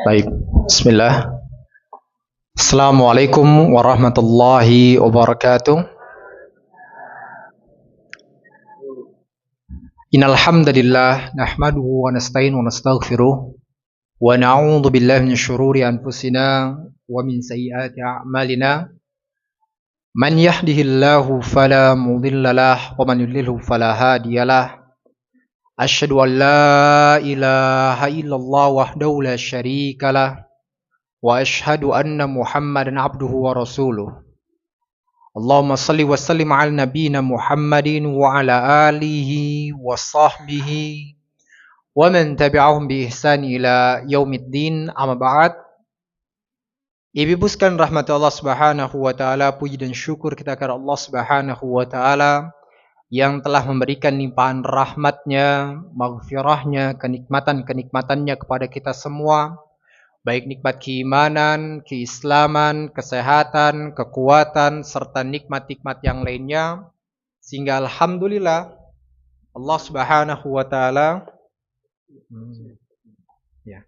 Baik, Bismillah. Assalamualaikum warahmatullahi wabarakatuh. Innal hamdalillah nahmaduhu wa nasta'inu wa nastaghfiruh wa na'udzu billahi min syururi anfusina wa min sayyiati a'malina. Man yahdihillahu fala mudilla lahu wa man yudlilhu fala hadiyalah. Asyhadu an la ilaha illallah wahdahu la syarikalah wa asyhadu anna Muhammadan abduhu wa rasuluh. Allahumma salli wa sallim ala nabiyyina Muhammadin wa ala alihi wa sahbihi wa man tabi'ahum bi ihsan ila yaumiddin, amma ba'd. Ibu sekalian rahmat Allah Subhanahu wa taala, puji dan syukur kita kepada Allah Subhanahu wa taala yang telah memberikan limpahan rahmatnya, maghfirahnya, kenikmatan-kenikmatannya kepada kita semua, baik nikmat keimanan, keislaman, kesehatan, kekuatan, serta nikmat-nikmat yang lainnya. Sehingga alhamdulillah Allah Subhanahu wa taala ya.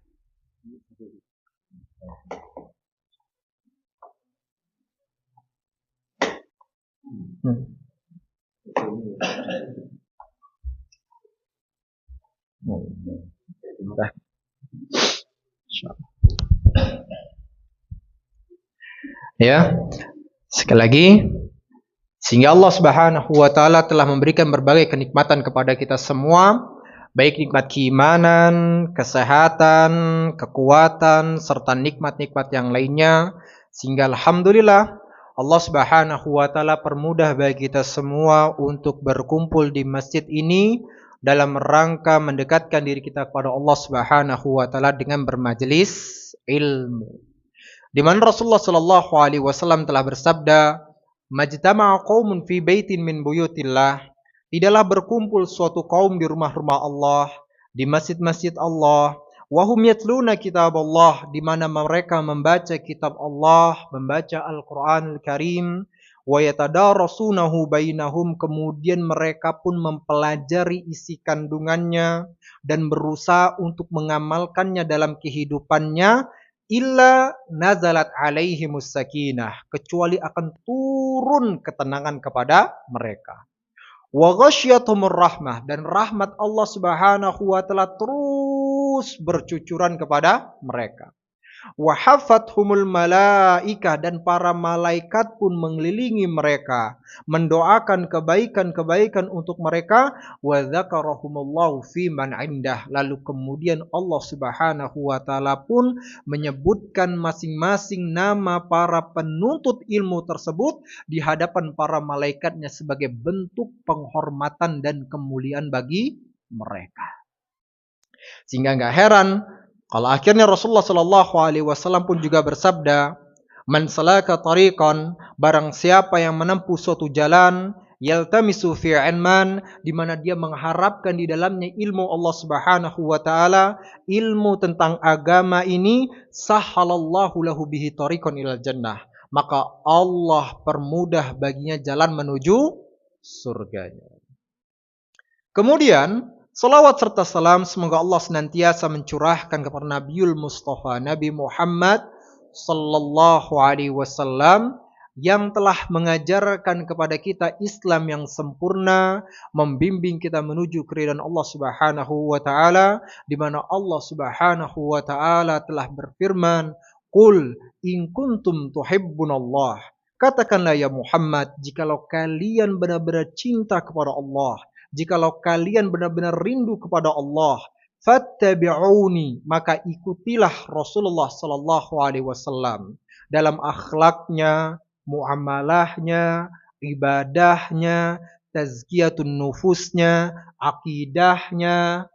Ya, sekali lagi, sehingga Allah Subhanahu wa taala telah memberikan berbagai kenikmatan kepada kita semua, baik nikmat keimanan, kesehatan, kekuatan, serta nikmat-nikmat yang lainnya. Sehingga alhamdulillah Allah Subhanahu wa taala permudah bagi kita semua untuk berkumpul di masjid ini dalam rangka mendekatkan diri kita kepada Allah Subhanahu wa taala dengan bermajelis ilmu. Di mana Rasulullah sallallahu alaihi wasallam telah bersabda, "Majtama'a qaumun fi baitin min buyutillah." Tidaklah berkumpul suatu kaum di rumah-rumah Allah, di masjid-masjid Allah, wa hum yatluna kitab Allah, di mana mereka membaca kitab Allah, membaca Al-Qur'anul Karim, wa yatadarasunahu bainahum, kemudian mereka pun mempelajari isi kandungannya dan berusaha untuk mengamalkannya dalam kehidupannya. Illa nazalat alaihimus sakinah, kecuali akan turun ketenangan kepada mereka. Wa ghasyiyatuhumur rahmah, dan rahmat Allah Subhanahu wa taala terus bercucuran kepada mereka. Wa hafathumul malaikah, dan para malaikat pun mengelilingi mereka, mendoakan kebaikan-kebaikan untuk mereka. Wa dzakarahumullahu fi man indah, lalu kemudian Allah Subhanahu wa taala pun menyebutkan masing-masing nama para penuntut ilmu tersebut di hadapan para malaikatnya sebagai bentuk penghormatan dan kemuliaan bagi mereka. Sehingga enggak heran kalau akhirnya Rasulullah sallallahu alaihi wasallam pun juga bersabda, "Man salaka tariqan," barang siapa yang menempuh suatu jalan, yaltamisu fi ilman, di mana dia mengharapkan di dalamnya ilmu Allah Subhanahu wa taala, ilmu tentang agama ini, sahhalallahu lahu bihi tariqan ilal jannah, maka Allah permudah baginya jalan menuju surganya. Kemudian salawat serta salam semoga Allah senantiasa mencurahkan kepada Nabiul Mustafa, Nabi Muhammad sallallahu alaihi wasallam, yang telah mengajarkan kepada kita Islam yang sempurna, membimbing kita menuju keridhaan Allah Subhanahu wa taala, di mana Allah Subhanahu wa taala telah berfirman, "Qul in kuntum tuhibbunallah." Katakanlah ya Muhammad, jikalau kalian benar-benar cinta kepada Allah, jikalau kalian benar-benar rindu kepada Allah, fattabi'uni, maka ikutilah Rasulullah sallallahu alaihi wasallam dalam akhlaknya, muamalahnya, ibadahnya, tazkiyatun nufusnya, akidahnya.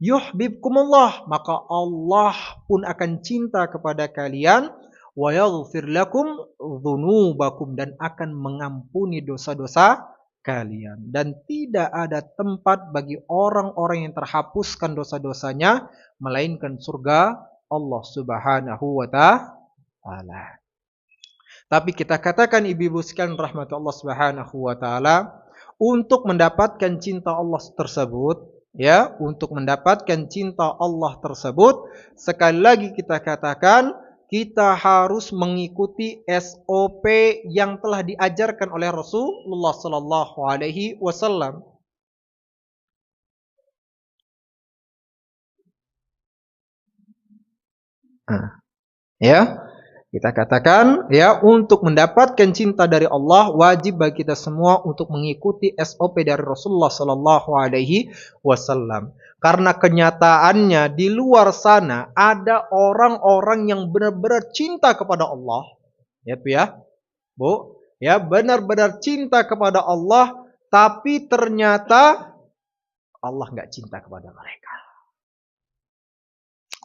Yuhibbukumullah, maka Allah pun akan cinta kepada kalian, wa yaghfir lakum dzunubakum, dan akan mengampuni dosa-dosa kalian. Dan tidak ada tempat bagi orang-orang yang terhapuskan dosa-dosanya melainkan surga Allah Subhanahu wa taala. Tapi kita katakan ibu-ibu sekalian rahmat Allah Subhanahu wa taala, untuk mendapatkan cinta Allah tersebut, ya, untuk mendapatkan cinta Allah tersebut, sekali lagi kita katakan, kita harus mengikuti SOP yang telah diajarkan oleh Rasulullah sallallahu alaihi wasallam. Ya, kita katakan, ya, untuk mendapatkan cinta dari Allah wajib bagi kita semua untuk mengikuti SOP dari Rasulullah sallallahu alaihi wasallam. Karena kenyataannya di luar sana ada orang-orang yang benar-benar cinta kepada Allah, ya Bu, ya, Bu, ya, benar-benar cinta kepada Allah, tapi ternyata Allah nggak cinta kepada mereka.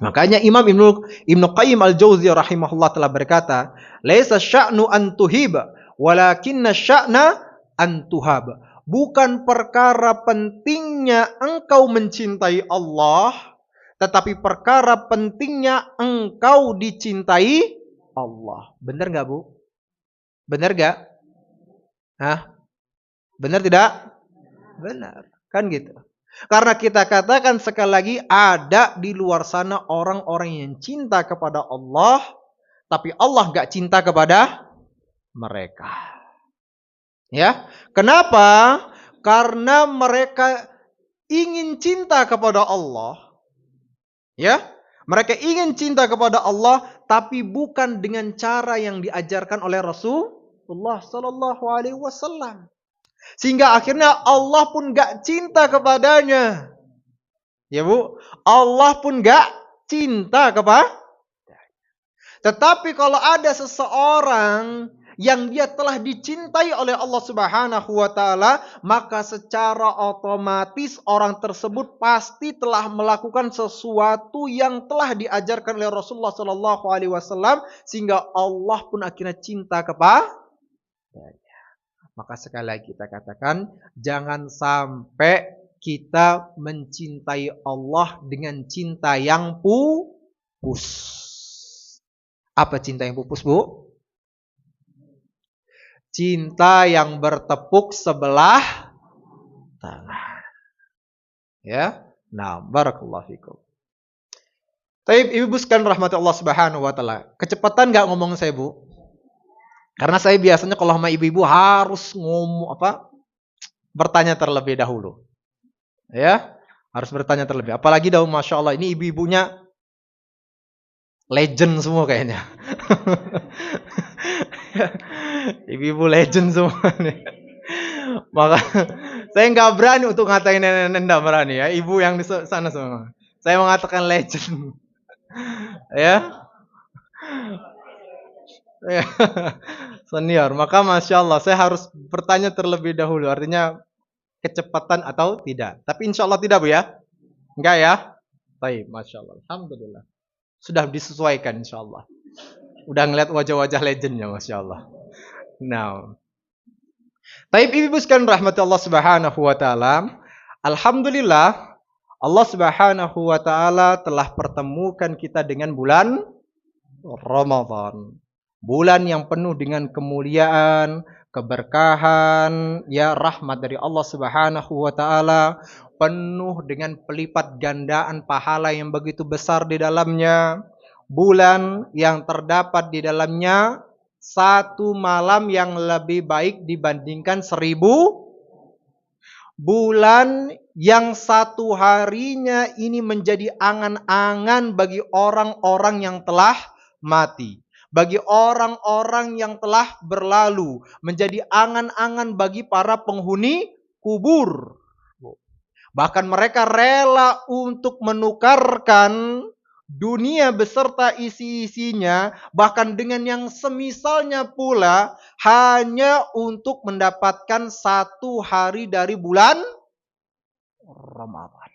Makanya Imam Ibnu Qayyim Al-Jauziyah rahimahullah telah berkata, "Laisa sya'nu an tuhiba, walakinna sya'na an tuhab." Bukan perkara pentingnya engkau mencintai Allah, tetapi perkara pentingnya engkau dicintai Allah. Benar nggak, Bu? Benar nggak? Hah? Benar tidak? Benar. Kan gitu. Karena kita katakan sekali lagi, ada di luar sana orang-orang yang cinta kepada Allah, tapi Allah gak cinta kepada mereka. Ya, kenapa? Karena mereka ingin cinta kepada Allah. Ya, mereka ingin cinta kepada Allah, tapi bukan dengan cara yang diajarkan oleh Rasulullah Sallallahu Alaihi Wasallam. Sehingga akhirnya Allah pun gak cinta kepadanya. Ya Bu, Allah pun gak cinta kepada. Tetapi kalau ada seseorang yang dia telah dicintai oleh Allah Subhanahu wa taala, maka secara otomatis orang tersebut pasti telah melakukan sesuatu yang telah diajarkan oleh Rasulullah sallallahu alaihi wasallam, sehingga Allah pun akhirnya cinta kepada. Maka sekali lagi kita katakan, jangan sampai kita mencintai Allah dengan cinta yang pupus. Apa cinta yang pupus, Bu? Cinta yang bertepuk sebelah tangan. Ya, nah, barakallahu fikum. Taib, Ibu sekalian rahmati Allah Subhanahu wa taala. Kecepatan enggak ngomong saya, Bu? Karena saya biasanya kalau sama ibu-ibu harus bertanya terlebih dahulu. Ya, harus bertanya terlebih. Apalagi dahulu, Masya Allah, ini ibu-ibunya legend semua kayaknya. Ibu-ibu legend semua nih. Maka saya nggak berani untuk ngatain nenek-nenek, nggak berani ya. Ibu yang di sana semua. Saya mengatakan legend. Ya. Senior, maka Masya Allah saya harus bertanya terlebih dahulu, artinya kecepatan atau tidak. Tapi insya Allah tidak, Bu, ya? Enggak ya? Baik, Masya Allah, Alhamdulillah sudah disesuaikan, insya Allah. Udah ngeliat wajah-wajah legendnya, Masya Allah. Nah, baik, ibu sekalian rahmati Allah Subhanahu wa taala. Alhamdulillah Allah Subhanahu wa taala telah pertemukan kita dengan bulan Ramadan. Bulan yang penuh dengan kemuliaan, keberkahan, ya, rahmat dari Allah Subhanahu wa taala, penuh dengan pelipat gandaan pahala yang begitu besar di dalamnya. Bulan yang terdapat di dalamnya satu malam yang lebih baik dibandingkan 1000 bulan, yang satu harinya ini menjadi angan-angan bagi orang-orang yang telah mati. Bagi orang-orang yang telah berlalu, menjadi angan-angan bagi para penghuni kubur. Bahkan mereka rela untuk menukarkan dunia beserta isi-isinya, bahkan dengan yang semisalnya pula, hanya untuk mendapatkan satu hari dari bulan Ramadan.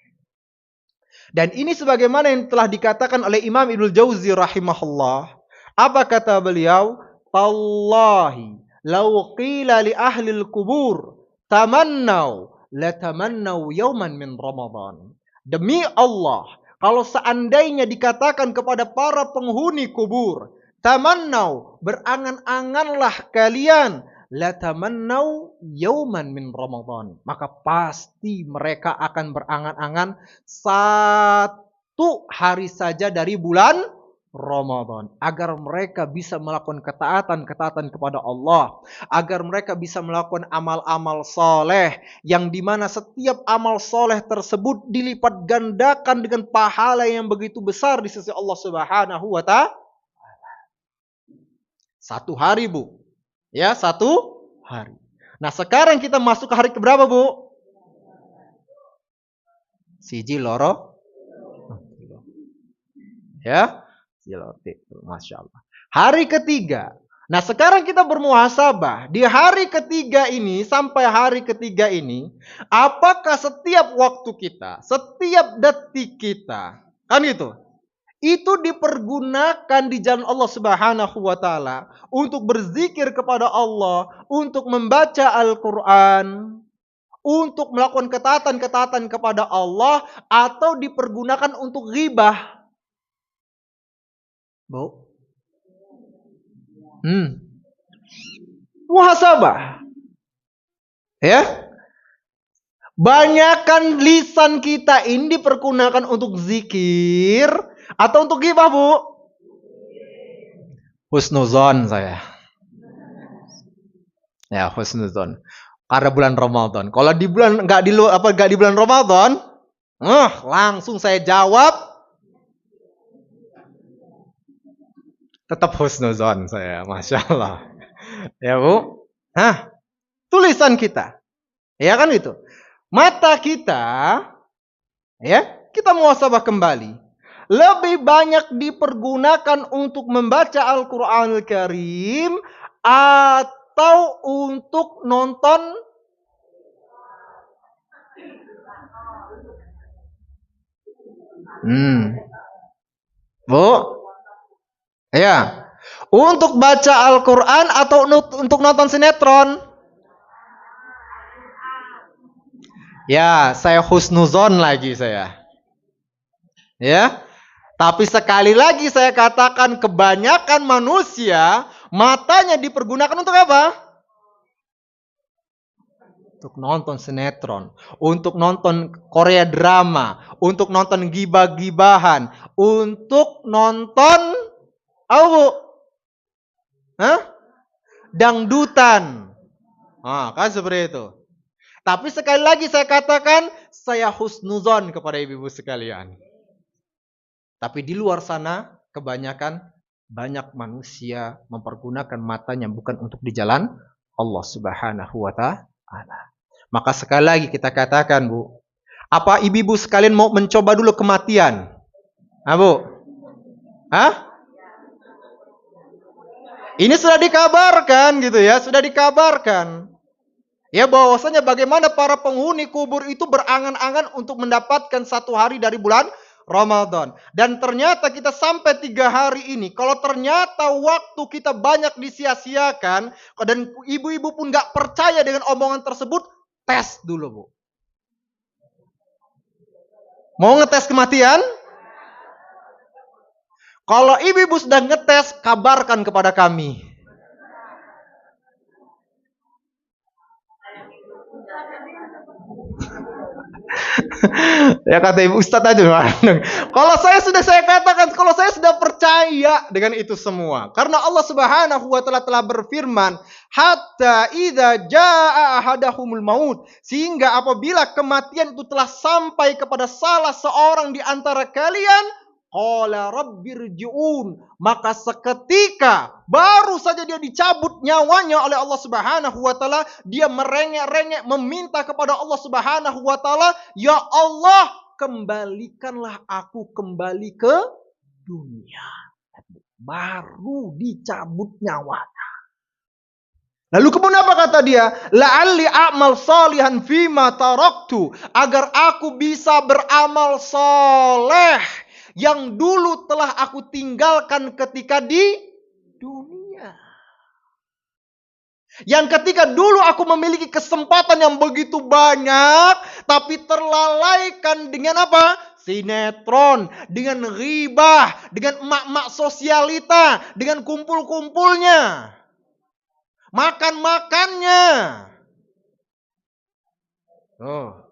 Dan ini sebagaimana yang telah dikatakan oleh Imam Ibnu Jauzi rahimahullah. Apa kata beliau? Tallahi law qila li ahli al-kubur tamannau latamannau yawman min Ramadan. Demi Allah, kalau seandainya dikatakan kepada para penghuni kubur, tamannau, berangan-anganlah kalian, latamannau yauman min Ramadan. Maka pasti mereka akan berangan-angan satu hari saja dari bulan Ramadan, agar mereka bisa melakukan ketaatan kepada Allah, agar mereka bisa melakukan amal-amal soleh, yang dimana setiap amal soleh tersebut dilipat gandakan dengan pahala yang begitu besar di sisi Allah Subhanahu wa Ta'ala. Satu hari, Bu. Ya, satu hari. Nah, sekarang kita masuk ke hari keberapa, Bu? Siji loro. Ya, Masya Allah. Hari ketiga. Nah, sekarang kita bermuhasabah. Di hari ketiga ini, sampai hari ketiga ini, apakah setiap waktu kita, setiap detik kita, kan gitu, itu dipergunakan di jalan Allah Subhanahu wa Ta'ala untuk berzikir kepada Allah, untuk membaca Al-Quran, untuk melakukan ketaatan kepada Allah, atau dipergunakan untuk ghibah? Bu? Muhasabah. Ya? Banyakan lisan kita ini dipergunakan untuk zikir atau untuk ghibah, Bu? Husnuzon saya. Ya, husnuzon. Karena bulan Ramadan. Kalau di bulan enggak di bulan Ramadan, langsung saya jawab tetap husnuzon saya, Masya Allah. Ya, Bu. Tulisan kita. Ya kan itu. Mata kita, ya, kita muhasabah kembali. Lebih banyak dipergunakan untuk membaca Al-Quranul Karim atau untuk nonton Bu? Ya. Untuk baca Al-Quran atau untuk nonton sinetron? Ya, saya husnuzon lagi saya. Ya. Tapi sekali lagi saya katakan, kebanyakan manusia matanya dipergunakan untuk apa? Untuk nonton sinetron, untuk nonton Korea drama, untuk nonton gibah-gibahan, untuk nonton dangdutan. Kan seperti itu. Tapi sekali lagi saya katakan, saya husnuzon kepada ibu-ibu sekalian. Tapi di luar sana, kebanyakan banyak manusia mempergunakan matanya bukan untuk di jalan Allah Subhanahu wa Ta'ala. Maka sekali lagi kita katakan, Bu, apa ibu-ibu sekalian mau mencoba dulu kematian? Bu? Ini sudah dikabarkan gitu ya, sudah dikabarkan. Ya, bahwasanya bagaimana para penghuni kubur itu berangan-angan untuk mendapatkan satu hari dari bulan Ramadan. Dan ternyata kita sampai 3 hari ini, kalau ternyata waktu kita banyak disia-siakan, dan ibu-ibu pun gak percaya dengan omongan tersebut, tes dulu, Bu. Mau ngetes kematian? Kalau ibu-ibu sudah ngetes, kabarkan kepada kami. Ya kata ibu Ustadz aja. Kalau saya katakan, kalau saya sudah percaya dengan itu semua. Karena Allah Subhanahu wa Ta'ala telah berfirman, hatta idza jaa ahadahumul maut, sehingga apabila kematian itu telah sampai kepada salah seorang di antara kalian, qala rabbirji'un, maka seketika baru saja dia dicabut nyawanya oleh Allah Subhanahu wa Ta'ala, dia merengek-rengek meminta kepada Allah Subhanahu wa Ta'ala, ya Allah, kembalikanlah aku kembali ke dunia. Baru dicabut nyawanya. Lalu kemudian apa kata dia? La'alli a'mal salihan fima taraktu, agar aku bisa beramal soleh yang dulu telah aku tinggalkan ketika di dunia. Yang ketika dulu aku memiliki kesempatan yang begitu banyak, tapi terlalaikan dengan apa? Sinetron, dengan ghibah, dengan emak-emak sosialita, dengan kumpul-kumpulnya. Makan-makannya. Oh,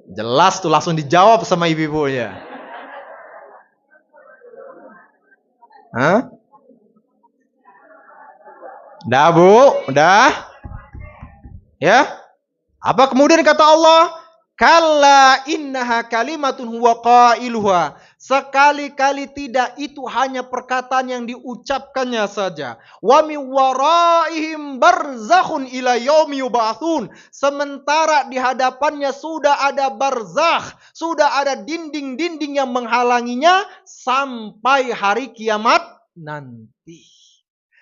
jelas tuh langsung dijawab sama ibu-ibunya. Hah? Udah bu, udah. Ya. Apa kemudian kata Allah? Kalla innaha kalimatun huwa qailuha. Sekali-kali tidak, itu hanya perkataan yang diucapkannya saja. Wa min waraihim barzakhun ila yaumi yub'atsun. Sementara di hadapannya sudah ada barzakh, sudah ada dinding-dinding yang menghalanginya sampai hari kiamat nanti.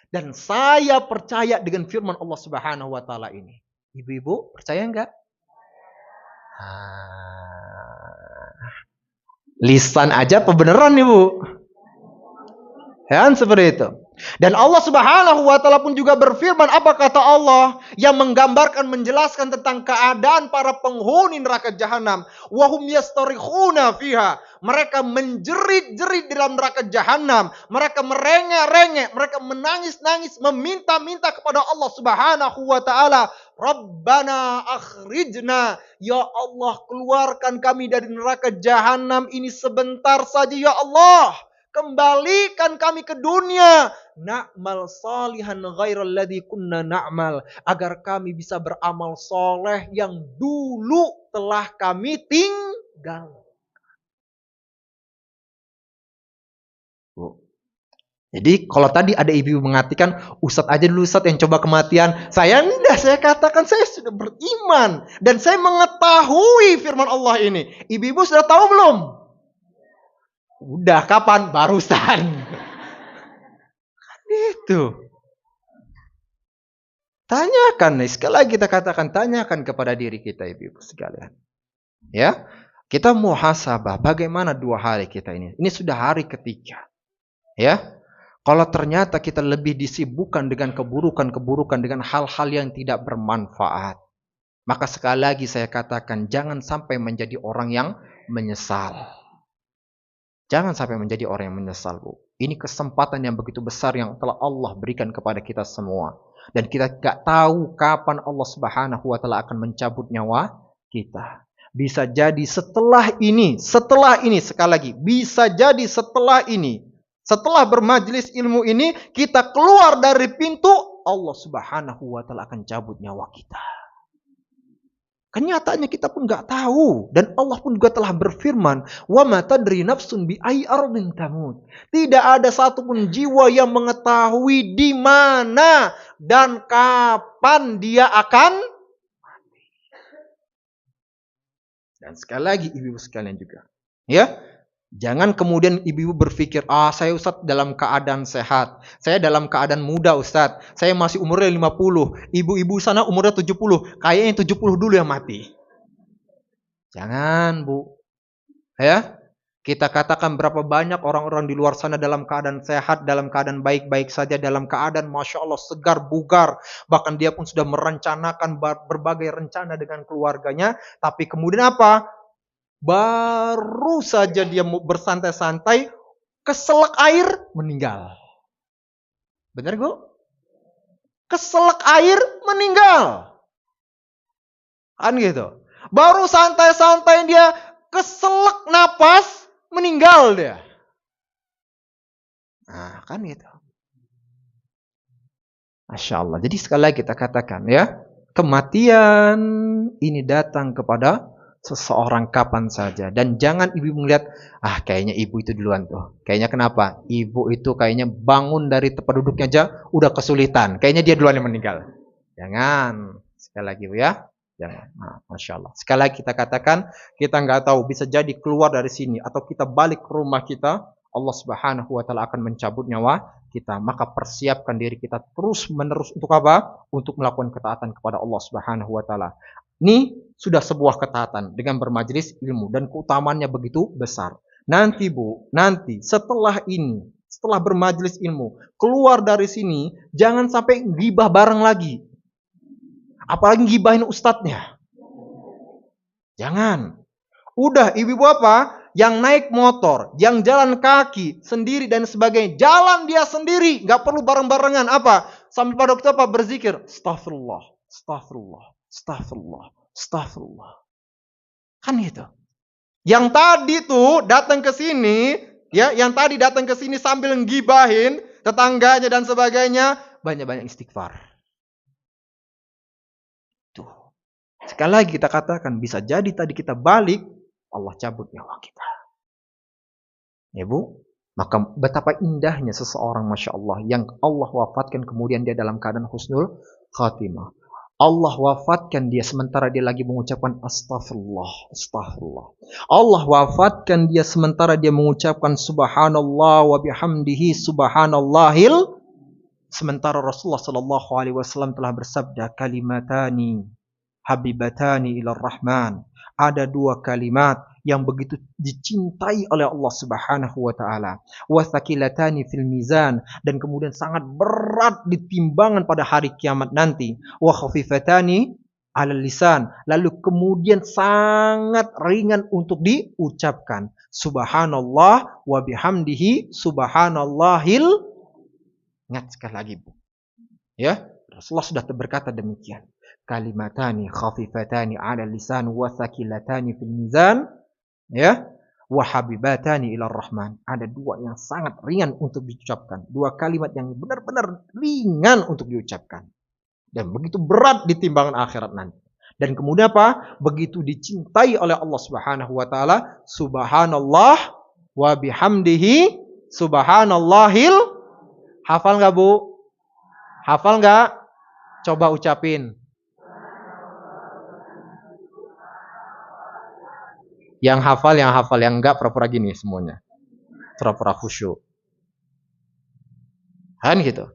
Dan saya percaya dengan firman Allah Subhanahu wa taala ini. Ibu-ibu percaya enggak? Lisan aja apa beneran Ibu? Kan seperti itu. Dan Allah Subhanahu wa taala pun juga berfirman, apa kata Allah yang menggambarkan, menjelaskan tentang keadaan para penghuni neraka jahanam. Wa hum yastarikhuna fiha. Mereka menjerit-jerit di dalam neraka jahanam. Mereka merengek-rengek, mereka menangis-nangis, meminta-minta kepada Allah Subhanahu wa taala, Rabbana akhrijna, ya Allah keluarkan kami dari neraka jahanam ini sebentar saja ya Allah. Kembalikan kami ke dunia. Na'mal salihan ghairal ladzi kunna na'mal. Agar kami bisa beramal soleh yang dulu telah kami tinggal. Jadi kalau tadi ada ibu mengatakan, Ustadz aja dulu Ustadz yang coba kematian. Saya enggak, saya katakan saya sudah beriman. Dan saya mengetahui firman Allah ini. Ibu-ibu sudah tahu belum? Udah, kapan? Barusan. Itu. Tanyakan, sekali lagi kita katakan, tanyakan kepada diri kita ibu-ibu sekalian. Ya, kita muhasabah bagaimana 2 hari kita ini. Ini sudah hari ketiga. Ya, kalau ternyata kita lebih disibukkan dengan keburukan-keburukan, dengan hal-hal yang tidak bermanfaat, maka sekali lagi saya katakan, jangan sampai menjadi orang yang menyesal. Jangan sampai menjadi orang yang menyesal, Bu. Ini kesempatan yang begitu besar yang telah Allah berikan kepada kita semua. Dan kita tidak tahu kapan Allah Subhanahu wa taala akan mencabut nyawa kita. Bisa jadi setelah ini sekali lagi, bisa jadi setelah ini, setelah bermajlis ilmu ini, kita keluar dari pintu, Allah Subhanahu wa taala akan cabut nyawa kita. Kenyataannya kita pun nggak tahu, dan Allah pun juga telah berfirman, wa ma tadri nafsun bi ayyi ardin tamut. Tidak ada satupun jiwa yang mengetahui di mana dan kapan dia akan mati. Dan sekali lagi ibu-ibu sekalian juga, ya, jangan kemudian ibu-ibu berpikir, saya Ustadz dalam keadaan sehat. Saya dalam keadaan muda Ustadz. Saya masih umurnya 50. Ibu-ibu sana umurnya 70. Kayaknya yang 70 dulu yang mati. Jangan, Bu. Ya, kita katakan berapa banyak orang-orang di luar sana dalam keadaan sehat, dalam keadaan baik-baik saja, dalam keadaan Masya Allah segar, bugar. Bahkan dia pun sudah merencanakan berbagai rencana dengan keluarganya. Tapi kemudian apa? Baru saja dia bersantai-santai, keselak air, meninggal. Benar, Bu? Keselak air, meninggal. Kan gitu. Baru santai-santai dia, keselak napas, meninggal dia. Nah, kan gitu. Masya Allah. Jadi sekali lagi kita katakan ya, kematian ini datang kepada seseorang kapan saja. Dan jangan ibu melihat, kayaknya ibu itu duluan tuh. Kayaknya kenapa? Ibu itu kayaknya bangun dari tempat duduknya aja udah kesulitan. Kayaknya dia duluan yang meninggal. Jangan. Sekali lagi Bu ya. Jangan. Nah, Masya Allah. Sekali lagi kita katakan, kita nggak tahu, bisa jadi keluar dari sini atau kita balik ke rumah kita, Allah Subhanahu wa taala akan mencabut nyawa kita. Maka persiapkan diri kita terus menerus untuk apa? Untuk melakukan ketaatan kepada Allah Subhanahu wa taala. Ini sudah sebuah ketaatan dengan bermajelis ilmu dan keutamaannya begitu besar. Nanti Bu, nanti setelah ini, setelah bermajelis ilmu, keluar dari sini, jangan sampai gibah bareng lagi. Apalagi gibahin ustadznya. Jangan. Udah ibu-ibu apa? Yang naik motor, yang jalan kaki, sendiri dan sebagainya. Jalan dia sendiri, gak perlu bareng-barengan. Apa? sambil pada waktu apa? Berzikir. Astaghfirullah, astaghfirullah, astaghfirullah, astaghfirullah. Kan gitu. Yang tadi tuh datang ke sini, ya, yang tadi datang ke sini sambil ngibahin tetangganya dan sebagainya, banyak-banyak istighfar. Tuh. Sekali lagi kita katakan, bisa jadi tadi kita balik, Allah cabut nyawa kita. Ya Bu, maka betapa indahnya seseorang, Masya Allah, yang Allah wafatkan kemudian dia dalam keadaan husnul khatimah. Allah wafatkan dia sementara dia lagi mengucapkan astaghfirullah, astaghfirullah. Allah wafatkan dia sementara dia mengucapkan subhanallah wa bihamdihi subhanallahil. Sementara Rasulullah sallallahu alaihi wasallam telah bersabda, kalimatani habibatani ilar rahman. Ada dua kalimat yang begitu dicintai oleh Allah Subhanahu wa taala. Wa thaqilatani fil mizan, dan kemudian sangat berat di timbangan pada hari kiamat nanti. Wa khafifatani 'alal lisan, lalu kemudian sangat ringan untuk diucapkan. Subhanallah wa bihamdihi subhanallahil. Ingat sekali lagi, Bu. Ya, Rasulullah sudah berkata demikian. Kalimatani khafifatani 'alal lisan wa thaqilatani fil mizan. Ya, wa habibatani ilar rahman. Ada dua yang sangat ringan untuk diucapkan. Dua kalimat yang benar-benar ringan untuk diucapkan. Dan begitu berat di timbangan akhirat nanti. Dan kemudian apa? Begitu dicintai oleh Allah Subhanahu wa taala. Subhanallah wa bihamdihi subhanallahil. Hafal enggak, Bu? Hafal enggak? Coba ucapin. Yang hafal, yang enggak pura-pura gini semuanya. Pura-pura khusyuk. Kan gitu.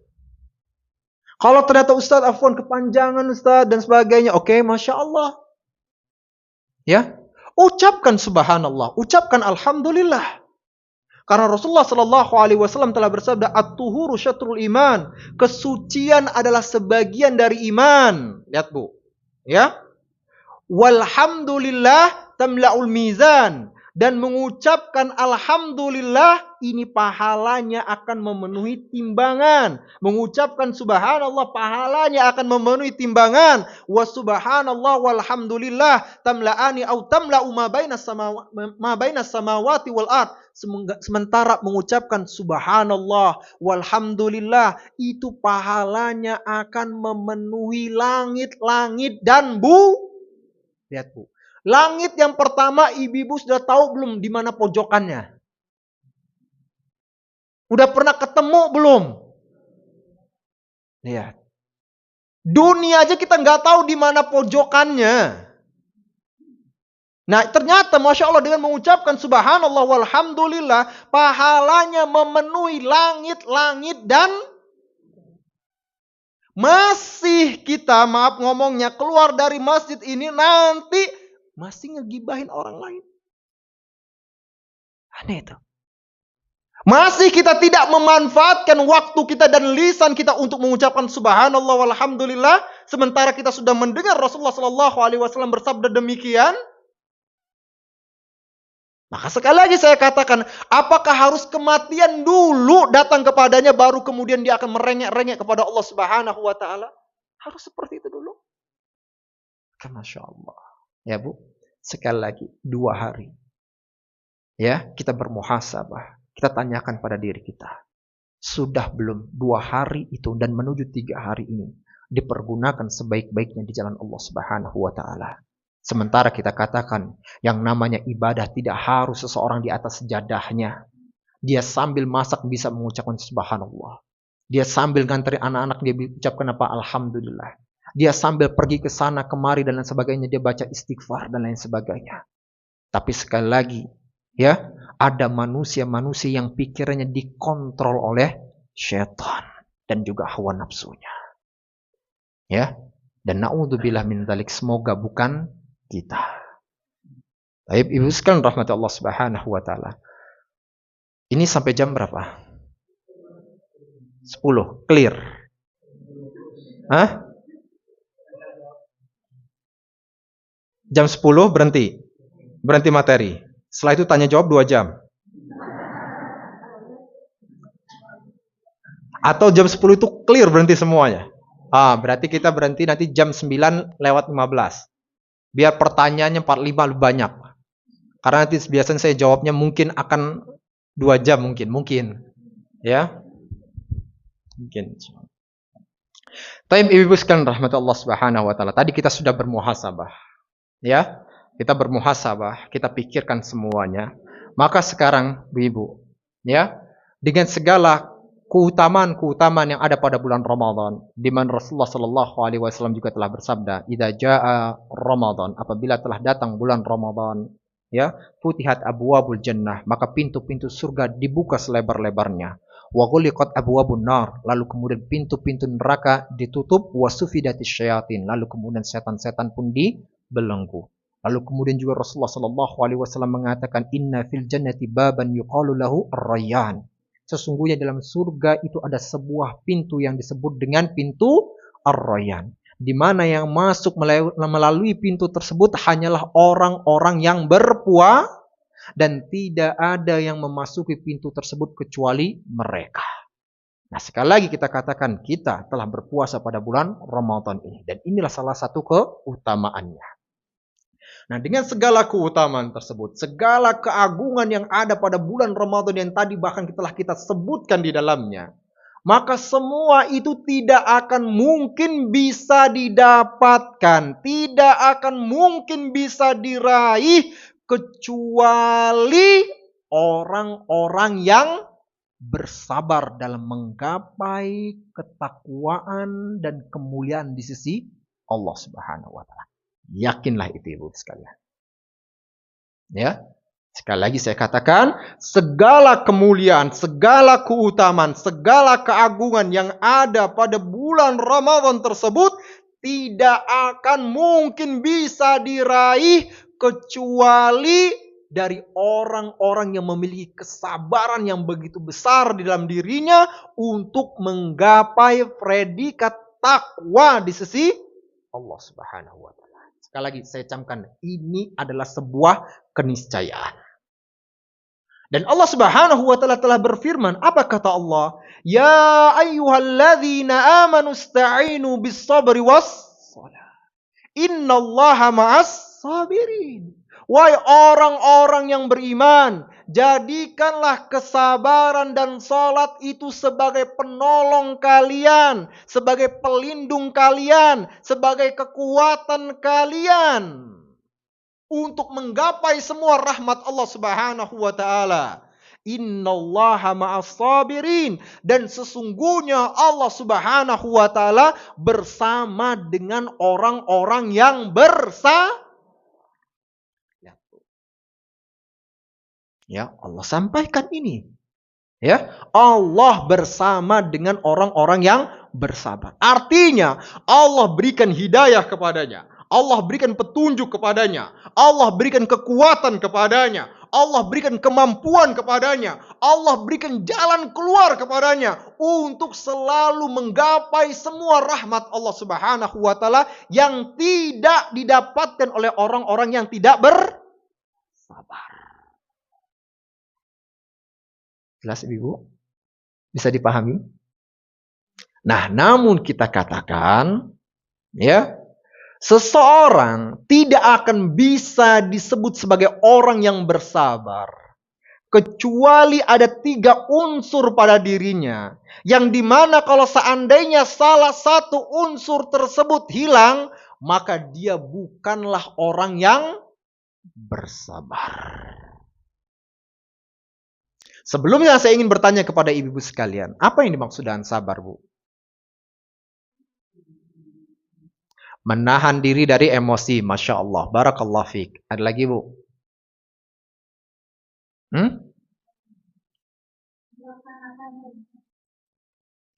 Kalau ternyata Ustaz, afwan kepanjangan Ustaz dan sebagainya, oke, Masya Allah. Ya, ucapkan subhanallah, ucapkan alhamdulillah. Karena Rasulullah sallallahu alaihi wasallam telah bersabda, at-tuhuru syatrul iman. Kesucian adalah sebagian dari iman. Lihat, Bu. Ya. Walhamdulillah tamla'ul mizan, dan mengucapkan alhamdulillah ini pahalanya akan memenuhi timbangan. Mengucapkan subhanallah pahalanya akan memenuhi timbangan. Wa subhanallah walhamdulillah tamla'ani au tamla'u ma bainas samawati wal ard. Sementara mengucapkan subhanallah walhamdulillah itu pahalanya akan memenuhi langit-langit dan lihat, Bu. Langit yang pertama, ibu-ibu sudah tahu belum di mana pojokannya? Udah pernah ketemu belum? Lihat. Dunia aja kita nggak tahu di mana pojokannya. Nah, ternyata Masya Allah dengan mengucapkan subhanallah walhamdulillah, pahalanya memenuhi langit-langit dan masih kita, maaf ngomongnya, keluar dari masjid ini nanti masih ngegibahin orang lain. Aneh itu. Masih kita tidak memanfaatkan waktu kita dan lisan kita untuk mengucapkan subhanallah walhamdulillah, sementara kita sudah mendengar Rasulullah sallallahu alaihi wasallam bersabda demikian. Maka sekali lagi saya katakan, apakah harus kematian dulu datang kepadanya baru kemudian dia akan merengek-rengek kepada Allah Subhanahu wa taala? Harus seperti itu dulu. Masya Allah. Ya, Bu, sekali lagi 2 hari. Ya, kita bermuhasabah. Kita tanyakan pada diri kita. Sudah belum 2 hari itu dan menuju 3 hari ini dipergunakan sebaik-baiknya di jalan Allah Subhanahu wa taala? Sementara kita katakan yang namanya ibadah tidak harus seseorang di atas sajadahnya. Dia sambil masak bisa mengucapkan subhanallah. Dia sambil ngantri anak-anak dia ucapkan apa? Alhamdulillah. Dia sambil pergi ke sana kemari dan lain sebagainya dia baca istighfar dan lain sebagainya. Tapi sekali lagi, ya, ada manusia-manusia yang pikirannya dikontrol oleh syaitan dan juga hawa nafsunya. Ya. Dan na'udzubillah min dzalik, semoga bukan kita. Baik, Ibu sekalian rahmat Allah Subhanahu wa taala. Ini sampai jam berapa? 10, clear. Hah? Jam 10 berhenti. Berhenti materi. Setelah itu tanya jawab 2 jam. Atau jam 10 itu clear berhenti semuanya? Berarti kita berhenti nanti jam 9:15. Biar pertanyaannya 45 lebih banyak. Karena nanti biasanya saya jawabnya mungkin akan 2 jam mungkin. Ya. Mungkin. Taib ibu-ibu sekalian rahmatullah subhanahu wa ta'ala. Tadi kita sudah bermuhasabah. Ya. Kita bermuhasabah, kita pikirkan semuanya. Maka sekarang ibu, ya, dengan segala keutamaan yang ada pada bulan Ramadan, di mana Rasulullah Shallallahu Alaihi Wasallam juga telah bersabda, "Idza jaa Ramadan," apabila telah datang bulan Ramadan, ya, futihat abwabul jannah, maka pintu-pintu surga dibuka selebar-lebarnya. Wa ghuliqat abwabun nar, lalu kemudian pintu-pintu neraka ditutup, wa sufidatis syayatin, lalu kemudian setan-setan pun dibelenggu. Lalu kemudian juga Rasulullah Shallallahu Alaihi Wasallam mengatakan, Inna fil jannati baban yuqalu lahu ar-rayyan. Sesungguhnya dalam surga itu ada sebuah pintu yang disebut dengan pintu ar-rayyan, di mana yang masuk melalui pintu tersebut hanyalah orang-orang yang berpuasa dan tidak ada yang memasuki pintu tersebut kecuali mereka. Nah, sekali lagi kita katakan kita telah berpuasa pada bulan Ramadan ini, dan inilah salah satu keutamaannya. Nah, dengan segala keutamaan tersebut, segala keagungan yang ada pada bulan Ramadan yang tadi bahkan telah kita sebutkan di dalamnya, maka semua itu tidak akan mungkin bisa didapatkan, tidak akan mungkin bisa diraih kecuali orang-orang yang bersabar dalam menggapai ketakwaan dan kemuliaan di sisi Allah Subhanahu wa taala. Yakinlah itu ibu sekalian. Ya, sekali lagi saya katakan, segala kemuliaan, segala keutamaan, segala keagungan yang ada pada bulan Ramadan tersebut tidak akan mungkin bisa diraih kecuali dari orang-orang yang memiliki kesabaran yang begitu besar di dalam dirinya untuk menggapai predikat takwa di sisi Allah Subhanahu wa taala. Sekali lagi saya camkan, ini adalah sebuah keniscayaan. Dan Allah Subhanahu wa taala telah berfirman, apa kata Allah? Ya ayyuhalladzina amanu ista'inu bis-sabri was-shalah. Innallaha ma'as sabirin. Wahai orang-orang yang beriman, jadikanlah kesabaran dan salat itu sebagai penolong kalian, sebagai pelindung kalian, sebagai kekuatan kalian untuk menggapai semua rahmat Allah Subhanahu wa taala. Innallaha ma'as sabirin, dan sesungguhnya Allah Subhanahu wa taala bersama dengan orang-orang yang bersabar. Ya, Allah sampaikan ini. Ya, Allah bersama dengan orang-orang yang bersabar. Artinya, Allah berikan hidayah kepadanya. Allah berikan petunjuk kepadanya. Allah berikan kekuatan kepadanya. Allah berikan kemampuan kepadanya. Allah berikan jalan keluar kepadanya untuk selalu menggapai semua rahmat Allah Subhanahu wa taala yang tidak didapatkan oleh orang-orang yang tidak bersabar. Jelas Ibu? Bisa dipahami? Nah, namun kita katakan, ya, seseorang tidak akan bisa disebut sebagai orang yang bersabar kecuali ada 3 unsur pada dirinya, yang dimana kalau seandainya salah satu unsur tersebut hilang, maka dia bukanlah orang yang bersabar. Sebelumnya saya ingin bertanya kepada ibu-ibu sekalian, apa yang dimaksud dengan sabar, Bu? Menahan diri dari emosi, Masya Allah, Barakallah fiik. Ada lagi, Bu?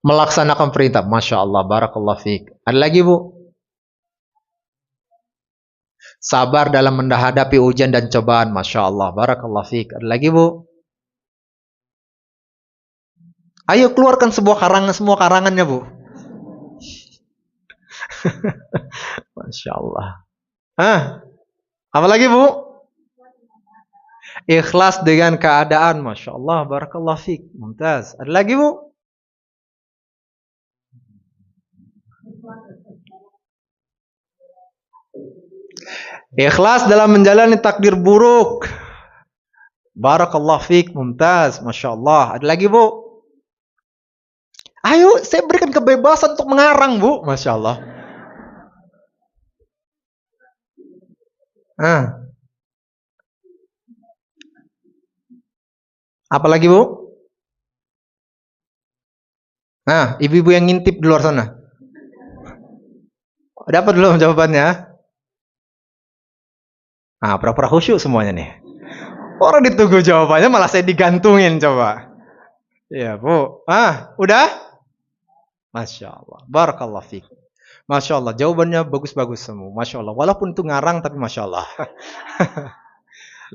Melaksanakan perintah, Masya Allah, Barakallah fiik. Ada lagi, Bu? Sabar dalam menghadapi ujian dan cobaan, Masya Allah, Barakallah fiik. Ada lagi, Bu? Ayo keluarkan semua karangannya, Bu. Masya Allah. Apa lagi, Bu? Ikhlas dengan keadaan, Masya Allah, Barakallah fiik. Mumtaz. Ada lagi, Bu? Ikhlas dalam menjalani takdir buruk. Barakallah fiik, mumtaz, Masya Allah. Ada lagi Bu? Ayo, saya berikan kebebasan untuk mengarang Bu. Masya Allah. Apa lagi Bu? Nah, ibu-ibu yang ngintip di luar sana. Dapat belum jawabannya? Nah, pura-pura khusyuk semuanya nih. Orang ditunggu jawabannya malah saya digantungin coba. Iya Bu. Udah? Masya Allah. Barakallah fiik. Masya Allah. Jawabannya bagus-bagus semua. Masya Allah. Walaupun itu ngarang tapi Masya Allah.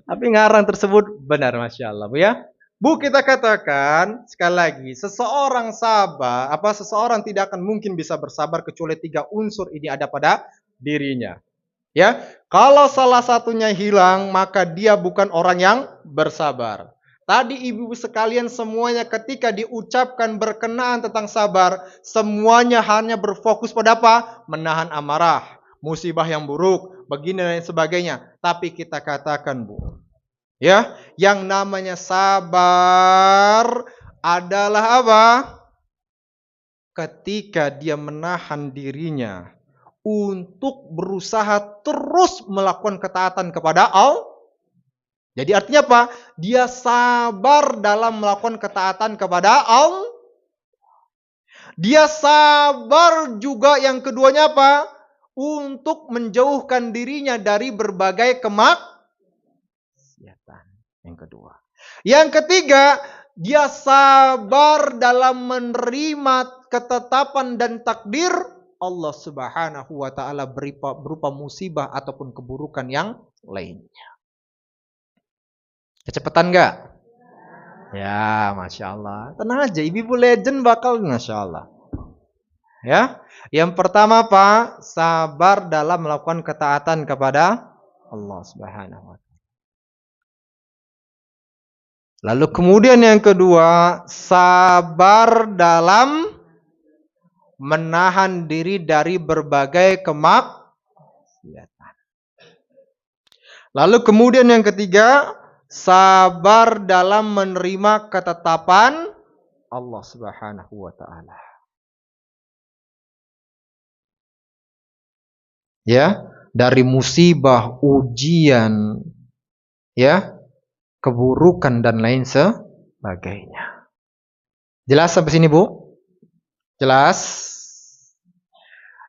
Tapi ngarang tersebut benar Masya Allah Bu ya. Bu, kita katakan sekali lagi, seseorang tidak akan mungkin bisa bersabar kecuali 3 unsur ini ada pada dirinya. Ya, kalau salah satunya hilang, maka dia bukan orang yang bersabar. Tadi ibu-ibu sekalian semuanya ketika diucapkan berkenaan tentang sabar, semuanya hanya berfokus pada apa? Menahan amarah, musibah yang buruk, begini dan sebagainya. Tapi kita katakan Bu, ya, yang namanya sabar adalah apa? Ketika dia menahan dirinya untuk berusaha terus melakukan ketaatan kepada Allah. Jadi artinya apa? Dia sabar dalam melakukan ketaatan kepada Allah. Dia sabar juga yang keduanya apa? Untuk menjauhkan dirinya dari berbagai yang kedua. Yang ketiga, dia sabar dalam menerima ketetapan dan takdir Allah Subhanahu wa taala berupa musibah ataupun keburukan yang lainnya. Kecepatan enggak? Ya, Masya Allah. Tenang aja, ibu legend bakal Masya Allah. Ya, yang pertama Pak, sabar dalam melakukan ketaatan kepada Allah Subhanahu wa taala. Lalu kemudian yang kedua, sabar dalam menahan diri dari berbagai kemaksiatan. Lalu kemudian yang ketiga, sabar dalam menerima ketetapan Allah Subhanahu wa taala. Ya, dari musibah, ujian, ya, keburukan dan lain sebagainya. Jelas sampai sini Bu? Jelas?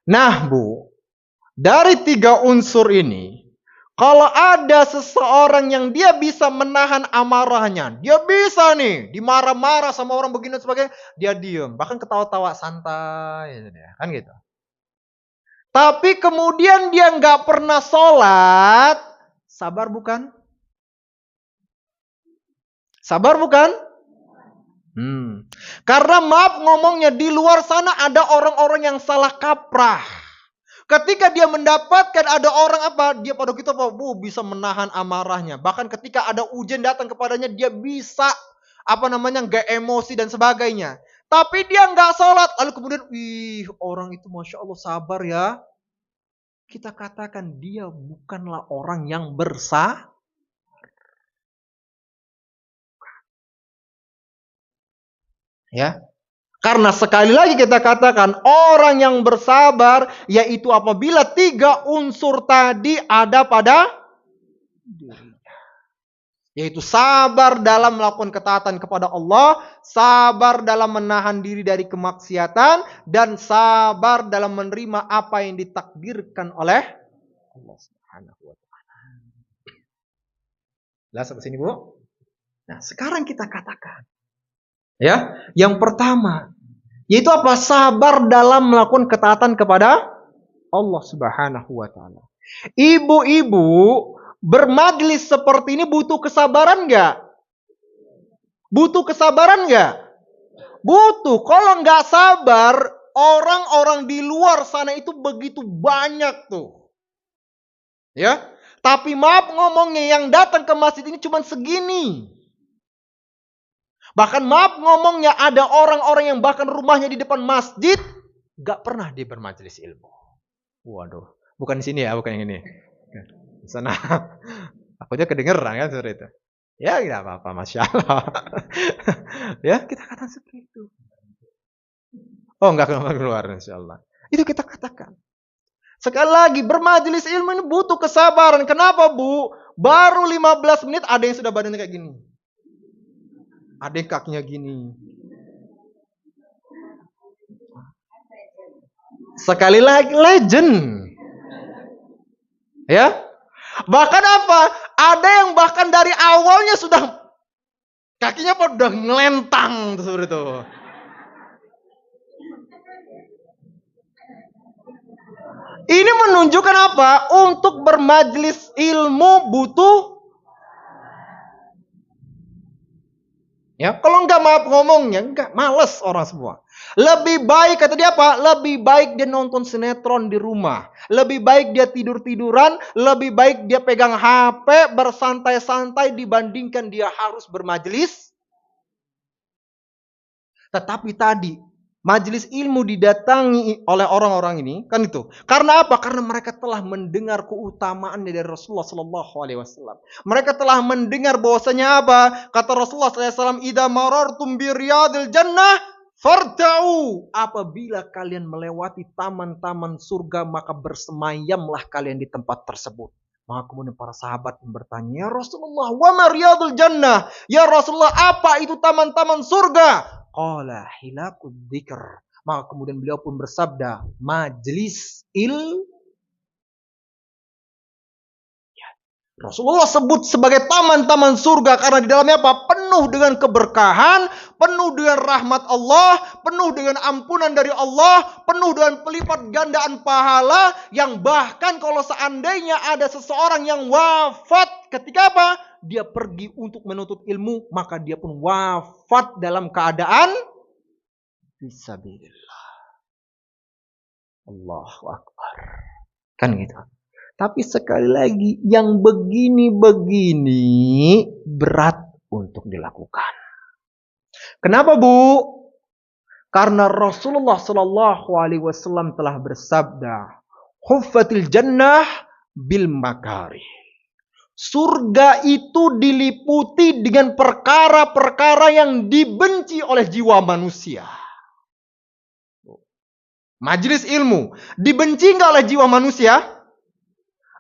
Nah Bu, dari 3 unsur ini, kalau ada seseorang yang dia bisa menahan amarahnya, dia bisa nih dimarah-marah sama orang begini dan sebagainya, dia diem, bahkan ketawa-tawa santai, kan gitu. Tapi kemudian dia nggak pernah sholat, sabar bukan? Sabar bukan? Karena maaf ngomongnya, di luar sana ada orang-orang yang salah kaprah. Ketika dia mendapatkan ada orang dia pada gitu Bu, bisa menahan amarahnya. Bahkan ketika ada ujian datang kepadanya, dia bisa nggak emosi dan sebagainya. Tapi dia nggak sholat, lalu kemudian orang itu Masya Allah sabar ya. Kita katakan dia bukanlah orang yang bersabar. Ya, karena sekali lagi kita katakan orang yang bersabar yaitu apabila 3 unsur tadi ada pada dirinya. Yaitu sabar dalam melakukan ketaatan kepada Allah, sabar dalam menahan diri dari kemaksiatan, dan sabar dalam menerima apa yang ditakdirkan oleh Allah Subhanahu wa taala. Jelas sampai sini Bu? Nah, sekarang kita katakan, ya, yang pertama yaitu apa? Sabar dalam melakukan ketaatan kepada Allah Subhanahu wa taala. Ibu-ibu bermajlis seperti ini butuh kesabaran enggak? Butuh kesabaran enggak? Butuh. Kalau enggak sabar, orang-orang di luar sana itu begitu banyak tuh. Ya. Tapi maaf ngomongnya, yang datang ke masjid ini cuma segini. Bahkan maaf ngomongnya, ada orang-orang yang bahkan rumahnya di depan masjid, gak pernah dia bermajelis ilmu. Waduh, bukan di sini ya, bukan yang ini. Sana. Aku aja kedengeran kan seperti itu. Ya tidak apa-apa, Masya Allah. Ya kita katakan seperti itu. Oh enggak keluar Insya Allah. Itu kita katakan. Sekali lagi bermajelis ilmu ini butuh kesabaran. Kenapa Bu? Baru 15 menit ada yang sudah badannya kayak gini. Ada yang kakinya gini. Sekali lagi legend. Ya. Bahkan apa? Ada yang bahkan dari awalnya sudah kakinya udah ngelentang seperti itu. Ini menunjukkan apa? Untuk bermajelis ilmu butuh. Ya, kalau enggak maaf ngomongnya, enggak, males orang semua. Lebih baik, kata dia apa? Lebih baik dia nonton sinetron di rumah. Lebih baik dia tidur-tiduran. Lebih baik dia pegang HP, bersantai-santai dibandingkan dia harus bermajelis. Tetapi tadi, majelis ilmu didatangi oleh orang-orang ini, kan itu. Karena apa? Karena mereka telah mendengar keutamaan dari Rasulullah SAW. Mereka telah mendengar bahwasanya apa? Kata Rasulullah SAW, "Idza marartum bi riyadil jannah farta'u." Apabila kalian melewati taman-taman surga, maka bersemayamlah kalian di tempat tersebut. Maka kemudian para sahabat bertanya, "Ya Rasulullah, wa ma riyadul jannah?" Ya Rasulullah, apa itu taman-taman surga? Qala hilakud dzikr. Maka kemudian beliau pun bersabda, majelis Rasulullah sebut sebagai taman-taman surga karena di dalamnya apa? Penuh dengan keberkahan, penuh dengan rahmat Allah, penuh dengan ampunan dari Allah, penuh dengan pelipat gandaan pahala yang bahkan kalau seandainya ada seseorang yang wafat ketika apa? Dia pergi untuk menuntut ilmu, maka dia pun wafat dalam keadaan fisabilillah. Allahu Akbar. Kan gitu. Tapi sekali lagi, yang begini-begini berat untuk dilakukan. Kenapa Bu? Karena Rasulullah SAW telah bersabda, "Huffatil jannah bil makari." Surga itu diliputi dengan perkara-perkara yang dibenci oleh jiwa manusia. Majelis ilmu dibenci nggak oleh jiwa manusia?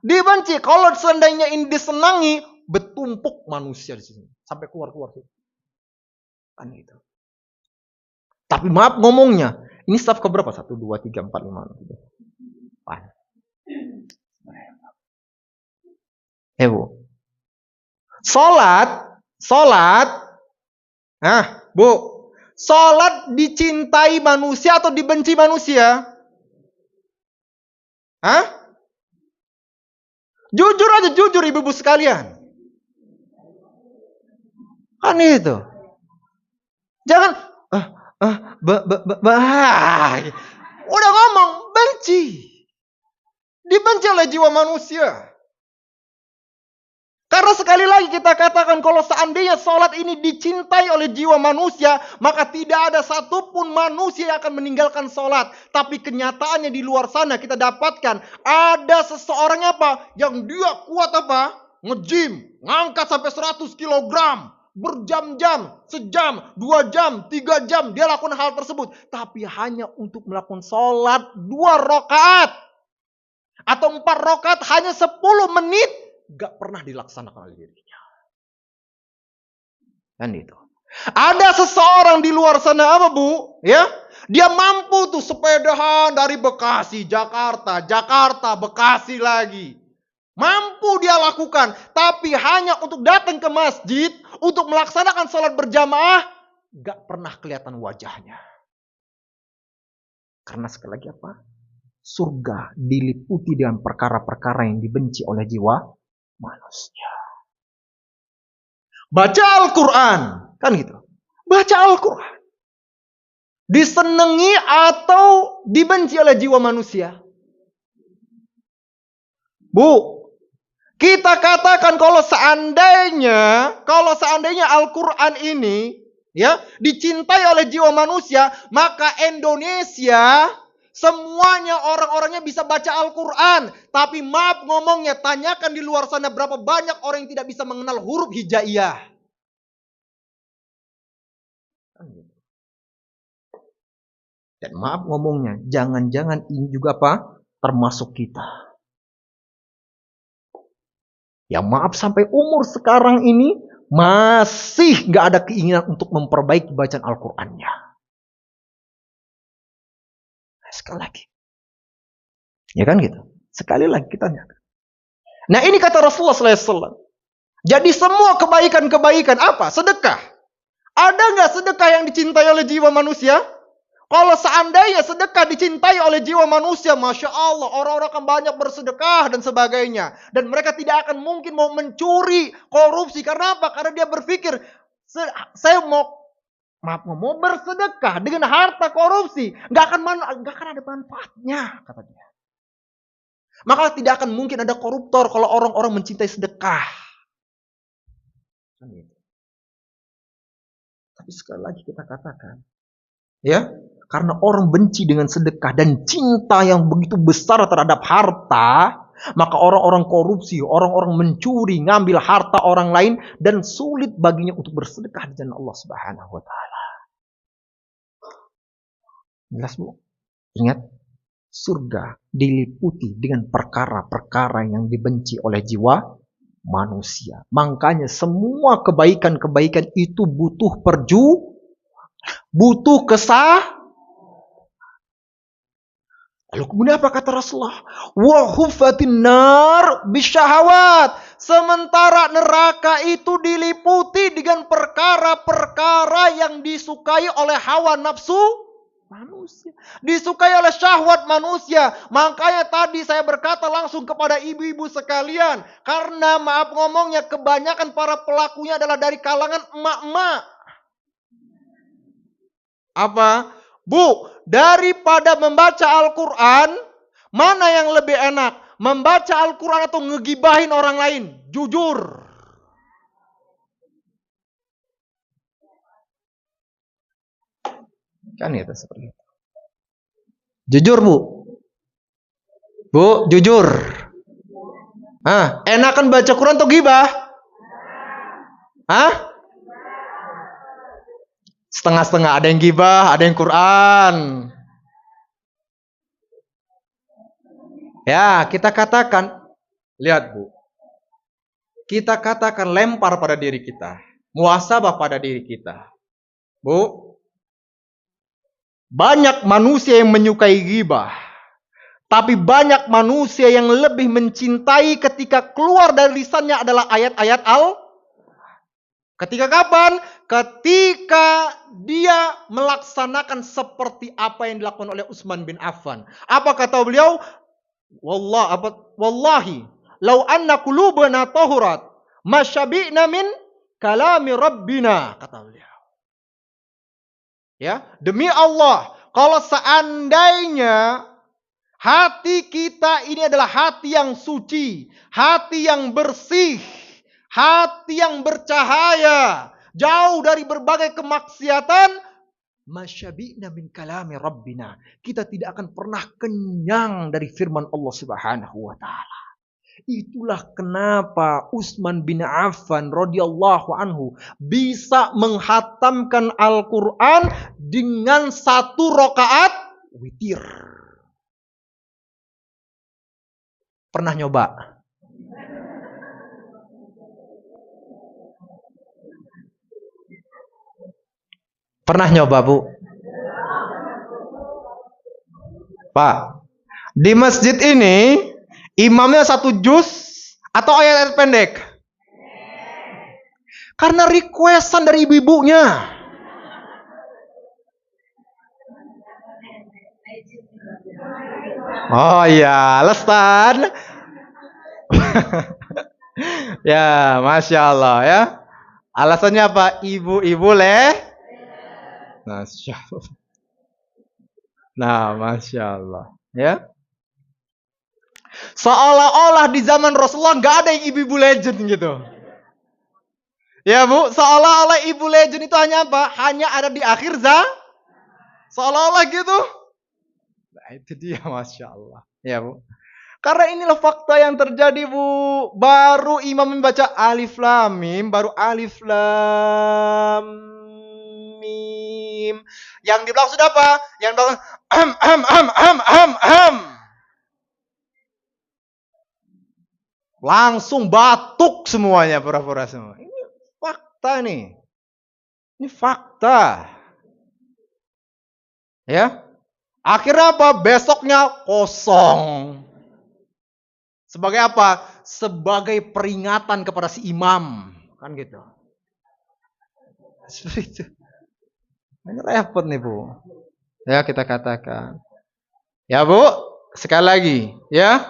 Dibenci. Kalau seandainya ini disenangi, bertumpuk manusia di sini sampai keluar-keluar. Kan itu. Tapi maaf ngomongnya, ini staf keberapa? 1, 2, 3, 4, 5, 6, 7. Bu. Salat. Nah, Bu. Salat dicintai manusia atau dibenci manusia? Hah? Jujur aja, jujur ibu-ibu sekalian. Kan itu. Jangan udah ngomong benci. Dibenci oleh jiwa manusia. Karena sekali lagi kita katakan kalau seandainya sholat ini dicintai oleh jiwa manusia, maka tidak ada satupun manusia yang akan meninggalkan sholat. Tapi kenyataannya di luar sana kita dapatkan ada seseorang apa yang dia kuat apa? Nge-gym, ngangkat sampai 100 kilogram. Berjam-jam, sejam, 2 jam, 3 jam dia lakukan hal tersebut. Tapi hanya untuk melakukan sholat 2 rakaat. Atau 4 rakaat hanya 10 menit. Gak pernah dilaksanakan oleh dirinya. Dan itu. Ada seseorang di luar sana apa Bu? Ya, dia mampu tuh sepedahan dari Bekasi, Jakarta, Bekasi lagi. Mampu dia lakukan. Tapi hanya untuk datang ke masjid, untuk melaksanakan sholat berjamaah, gak pernah kelihatan wajahnya. Karena sekali lagi apa? Surga diliputi dengan perkara-perkara yang dibenci oleh jiwa manusia. Baca Al-Quran. Kan gitu. Baca Al-Quran. Disenangi atau dibenci oleh jiwa manusia? Bu, kita katakan kalau seandainya Al-Quran ini ya dicintai oleh jiwa manusia, maka Indonesia Semuanya orang-orangnya bisa baca Al-Quran. Tapi maaf ngomongnya, tanyakan di luar sana berapa banyak orang yang tidak bisa mengenal huruf hijaiyah. Dan maaf ngomongnya, jangan-jangan ini juga apa? Termasuk kita. Ya maaf sampai umur sekarang ini masih gak ada keinginan untuk memperbaiki bacaan Al-Qurannya. Sekali lagi. Ya kan gitu. Sekali lagi kita nyatakan. Nah ini kata Rasulullah SAW. Jadi semua kebaikan-kebaikan apa? Sedekah. Ada gak sedekah yang dicintai oleh jiwa manusia? Kalau seandainya sedekah dicintai oleh jiwa manusia, Masya Allah, orang-orang akan banyak bersedekah dan sebagainya. Dan mereka tidak akan mungkin mau mencuri, korupsi. Karena apa? Karena dia berpikir, saya mau bersedekah dengan harta korupsi. Nggak akan ada manfaatnya, kata dia. Maka tidak akan mungkin ada koruptor kalau orang-orang mencintai sedekah. Tapi sekali lagi kita katakan, ya, karena orang benci dengan sedekah dan cinta yang begitu besar terhadap harta, maka orang-orang korupsi, orang-orang mencuri, ngambil harta orang lain, dan sulit baginya untuk bersedekah di jalan Allah Subhanahu wa Ta'ala. Jelas, Bu? Ingat, surga diliputi dengan perkara-perkara yang dibenci oleh jiwa manusia. Makanya semua kebaikan-kebaikan itu butuh butuh Lalu kemudian apa kata Rasulullah? Wa huffatin nar bisyahawat. Sementara neraka itu diliputi dengan perkara-perkara yang disukai oleh hawa nafsu manusia. Disukai oleh syahwat manusia. Makanya tadi saya berkata langsung kepada ibu-ibu sekalian. Karena maaf ngomongnya kebanyakan para pelakunya adalah dari kalangan emak-emak. Apa? Bu, daripada membaca Al-Quran, mana yang lebih enak? Membaca Al-Quran atau ngegibahin orang lain? Jujur. Kan itu seperti itu. Jujur, Bu. Bu, jujur. Enakan baca Quran atau gibah? Setengah-setengah, ada yang gibah, ada yang Quran. Ya, kita katakan, lihat Bu, kita katakan lempar pada diri kita, muhasabah pada diri kita. Bu, banyak manusia yang menyukai gibah, tapi banyak manusia yang lebih mencintai ketika keluar dari lisannya adalah ayat-ayat Ketika kapan? Ketika dia melaksanakan seperti apa yang dilakukan oleh Utsman bin Affan. Apa kata beliau? Wallahi, lau anna qulubana tahurat, masyabi'na min kalami rabbina, kata beliau. Ya, demi Allah, kalau seandainya hati kita ini adalah hati yang suci, hati yang bersih, hati yang bercahaya, jauh dari berbagai kemaksiatan, masyabi'na min kalami rabbina. Kita tidak akan pernah kenyang dari firman Allah Subhanahu wa Ta'ala. Itulah kenapa Utsman bin Affan radhiyallahu anhu bisa menghatamkan Al-Quran dengan 1 rakaat witir. Pernah nyoba? Pernah nyoba, Bu? Pak, di masjid ini imamnya 1 juz atau ayat-ayat pendek? Karena requestan dari ibu-ibunya. Oh iya, Lestan. Ya, Masya Allah ya. Alasannya apa? Ibu-ibu Masya Allah. Nah, Masya Allah. Ya. Seolah-olah di zaman Rasulullah nggak ada yang ibu-ibu legend gitu. Ya Bu, seolah-olah ibu legend itu hanya apa? Hanya ada di akhir Seolah-olah gitu. Nah, itu dia, Masya Allah. Ya, Bu. Karena inilah fakta yang terjadi, Bu. Baru imam membaca alif lam mim, baru alif lam mim. Yang di belakang sudah apa? Yang di belakang langsung batuk semuanya, pura-pura semua. Ini fakta nih. Ini fakta. Ya. Akhirnya apa? Besoknya kosong. Sebagai apa? Sebagai peringatan kepada si imam. Kan gitu. Seperti itu. Ini repot nih, Bu. Ya, kita katakan. Ya, Bu. Sekali lagi. Ya.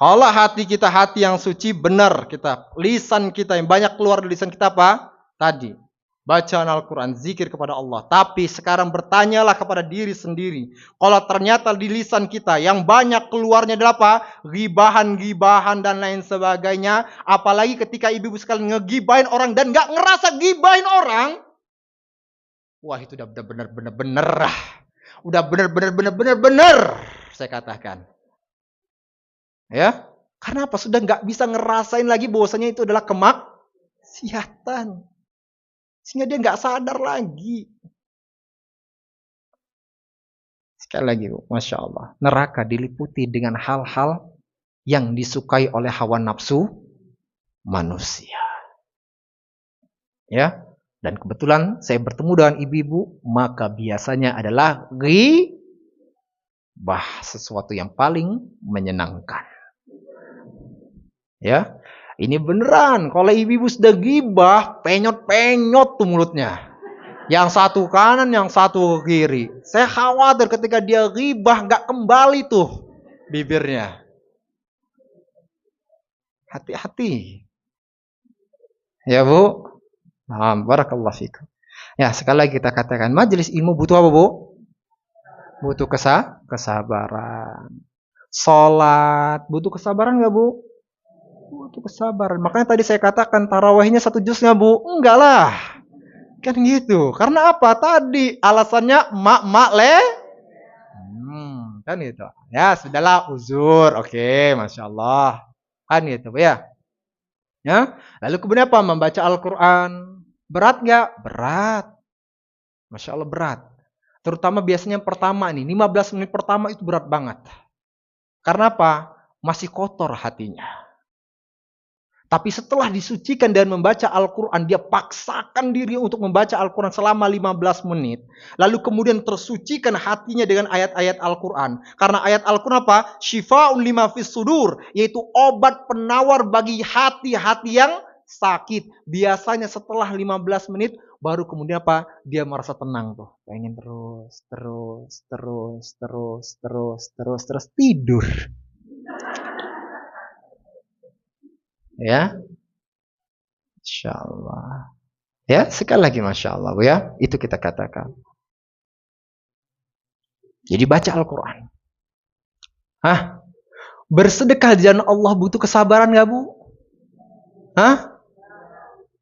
Kalau hati kita hati yang suci, benar kita. Lisan kita yang banyak keluar dari lisan kita apa? Tadi. Bacaan Al-Quran, zikir kepada Allah. Tapi sekarang bertanyalah kepada diri sendiri. Kalau ternyata di lisan kita yang banyak keluarnya adalah apa? Gibahan-gibahan dan lain sebagainya. Apalagi ketika ibu-ibu sekalian ngegibahin orang dan gak ngerasa gibahin orang. Wah, itu udah benar-benar. Udah benar-benar. Saya katakan. Ya. Karena apa? Sudah gak bisa ngerasain lagi bahwasanya itu adalah kemaksiatan. Sehingga dia nggak sadar lagi. Sekali lagi, Bu, Masya Allah. Neraka diliputi dengan hal-hal yang disukai oleh hawa nafsu manusia. Ya. Dan kebetulan saya bertemu dengan ibu-ibu, maka biasanya adalah ghibah, sesuatu yang paling menyenangkan. Ya. Ini beneran, kalau ibu-ibu sudah ghibah, penyot-penyot tuh mulutnya. Yang satu kanan, yang satu kiri. Saya khawatir ketika dia ghibah gak kembali tuh bibirnya. Hati-hati. Ya, Bu. Nah, barakallahu fikum. Ya, sekali lagi kita katakan, majelis ilmu butuh apa, Bu? Butuh kesabaran. Sholat butuh kesabaran gak, Bu? Butuh kesabaran. Makanya tadi saya katakan tarawihnya 1 juz gak, Bu? Enggak lah. Kan gitu. Karena apa? Tadi alasannya mak kan gitu. Ya, sudahlah uzur. Oke, Masya Allah. Kan gitu, ya. Ya. Lalu kemudian apa? Membaca Al-Quran. Berat nggak? Berat. Masya Allah berat. Terutama biasanya yang pertama nih, 15 menit pertama itu berat banget. Karena apa? Masih kotor hatinya. Tapi setelah disucikan dan membaca Al-Quran, dia paksakan diri untuk membaca Al-Quran selama 15 menit. Lalu kemudian tersucikan hatinya dengan ayat-ayat Al-Quran. Karena ayat Al-Quran apa? Syifa'un lima fis sudur. Yaitu obat penawar bagi hati-hati yang sakit. Biasanya setelah 15 menit, baru kemudian apa? Dia merasa tenang tuh. Pengen terus tidur. Ya, Masya Allah. Ya, sekali lagi Masya Allah, Bu, ya. Itu kita katakan. Jadi baca Al-Quran. Hah? Bersedekah di jalan Allah butuh kesabaran gak, Bu? Hah?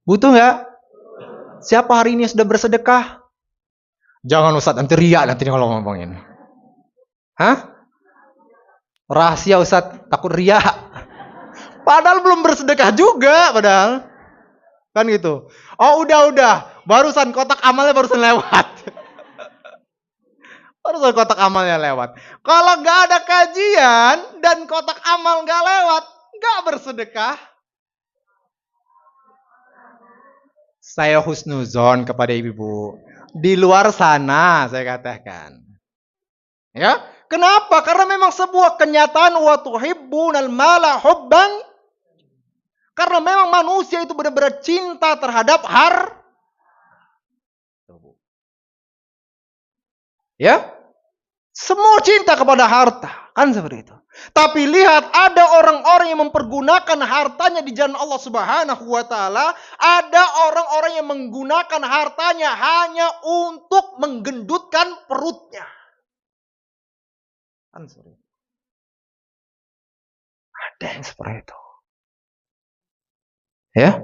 Butuh gak? Siapa hari ini sudah bersedekah? Jangan Ustaz, nanti riak nanti kalau ngomongin. Hah? Rahasia Ustaz, takut riak. Padahal belum bersedekah juga, padahal. Kan gitu. Oh udah. Barusan kotak amalnya barusan lewat. Barusan kotak amalnya lewat. Kalau gak ada kajian dan kotak amal gak lewat, gak bersedekah. Saya husnuzon kepada ibu-ibu. Di luar sana saya katakan. Ya, kenapa? Karena memang sebuah kenyataan wa tuhibbunal mala hubban. Karena memang manusia itu benar-benar cinta terhadap ya, semua cinta kepada harta, kan seperti itu. Tapi lihat, ada orang-orang yang mempergunakan hartanya di jalan Allah Subhanahu wa taala, ada orang-orang yang menggunakan hartanya hanya untuk menggendutkan perutnya. Kan seperti itu. Ada yang seperti itu. Ya.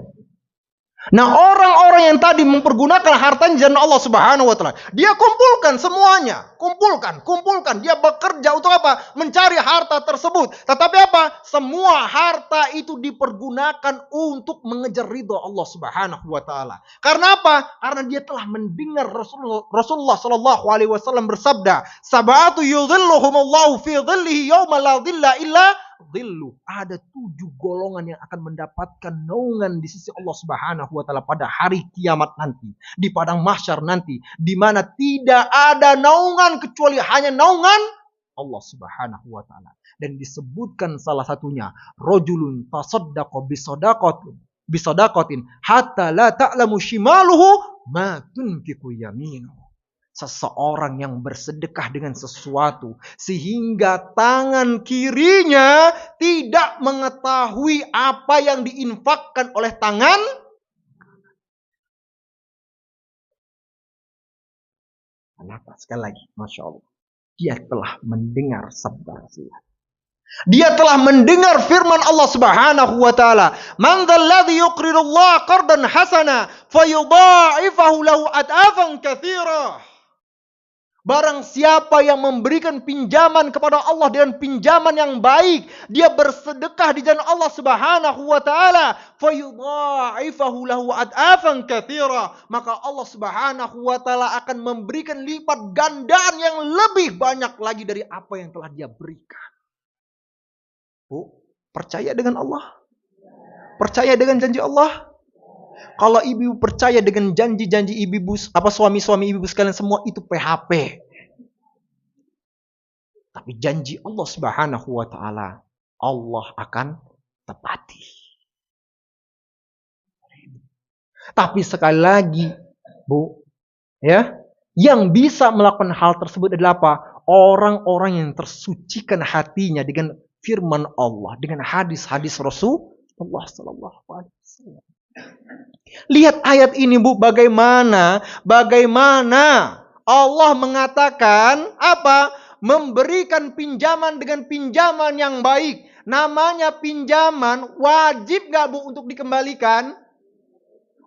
Nah, orang-orang yang tadi mempergunakan hartanya di jalan Allah Subhanahu wa taala, dia kumpulkan semuanya, kumpulkan. Dia bekerja untuk apa? Mencari harta tersebut. Tetapi apa? Semua harta itu dipergunakan untuk mengejar ridha Allah Subhanahu wa taala. Karena apa? Karena dia telah mendengar Rasulullah sallallahu alaihi wasallam bersabda, "Sab'atu yudhilluhumullahu fi dhillihi yauma la dhilla illa dhillu." Ada 7 golongan yang akan mendapatkan naungan di sisi Allah Subhanahu wa taala pada hari kiamat nanti, di padang mahsyar nanti, di mana tidak ada naungan kecuali hanya naungan Allah Subhanahu wa taala. Dan disebutkan salah satunya, rajulun tasaddaqa bisadaqatin hatta la ta'lamu shimaluhu ma tunfiqu yaminuhu. Seseorang yang bersedekah dengan sesuatu sehingga tangan kirinya tidak mengetahui apa yang diinfakkan oleh tangan. Kenapa? Sekali lagi, Masya Allah. Dia telah mendengar sabda Rasulullah. Dia telah mendengar firman Allah Subhanahu wa taala, "Man dzalladzi yuqridullaha qardan hasana fayudha'ifahu lahu ad'afan katsira." Barang siapa yang memberikan pinjaman kepada Allah dengan pinjaman yang baik, dia bersedekah di jalan Allah Subhanahu wa taala, fayudha'ifahu lahu ad'afan katsira, maka Allah Subhanahu wa taala akan memberikan lipat gandaan yang lebih banyak lagi dari apa yang telah dia berikan. Bu, percaya dengan Allah? Percaya dengan janji Allah? Kalau ibu percaya dengan janji-janji ibu, suami-suami ibu sekalian semua itu PHP. Tapi janji Allah Subhanahu wa taala, Allah akan tepati. Tapi sekali lagi, Bu, ya, yang bisa melakukan hal tersebut adalah apa? Orang-orang yang tersucikan hatinya dengan firman Allah, dengan hadis-hadis Rasulullah sallallahu alaihi wasallam. Lihat ayat ini, Bu, bagaimana Allah mengatakan apa? Memberikan pinjaman dengan pinjaman yang baik. Namanya pinjaman, wajib gak, Bu, untuk dikembalikan?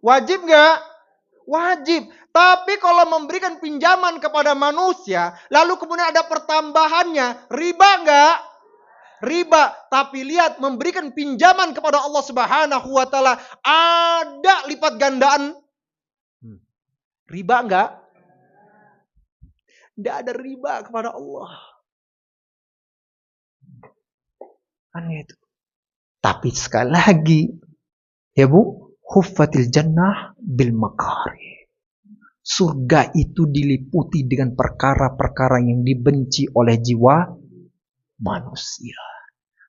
Wajib gak? Wajib. Tapi kalau memberikan pinjaman kepada manusia, lalu kemudian ada pertambahannya, riba gak? Riba. Tapi lihat, memberikan pinjaman kepada Allah Subhanahu wa taala ada lipat gandaan. Riba enggak? Tidak ada riba kepada Allah. Kan itu. Tapi sekali lagi, ya Bu, huffatil jannah bil makari. Surga itu diliputi dengan perkara-perkara yang dibenci oleh jiwa manusia.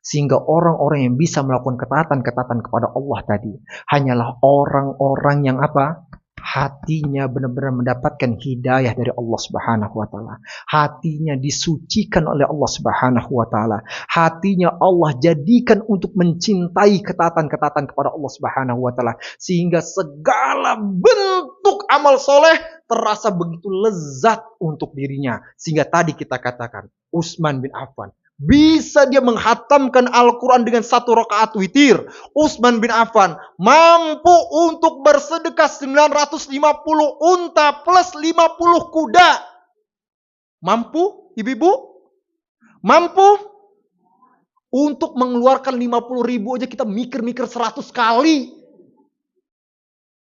Sehingga orang-orang yang bisa melakukan ketaatan-ketaatan kepada Allah tadi hanyalah orang-orang yang apa? Hatinya benar-benar mendapatkan hidayah dari Allah Subhanahu wa taala. Hatinya disucikan oleh Allah Subhanahu wa taala. Hatinya Allah jadikan untuk mencintai ketaatan-ketaatan kepada Allah Subhanahu wa taala, sehingga segala bentuk amal soleh terasa begitu lezat untuk dirinya. Sehingga tadi kita katakan, Utsman bin Affan bisa dia menghatamkan Al-Quran dengan 1 rakaat witir. Utsman bin Affan mampu untuk bersedekah 950 unta plus 50 kuda. Mampu, ibu-ibu? Mampu? Untuk mengeluarkan 50.000 aja kita mikir-mikir 100 kali.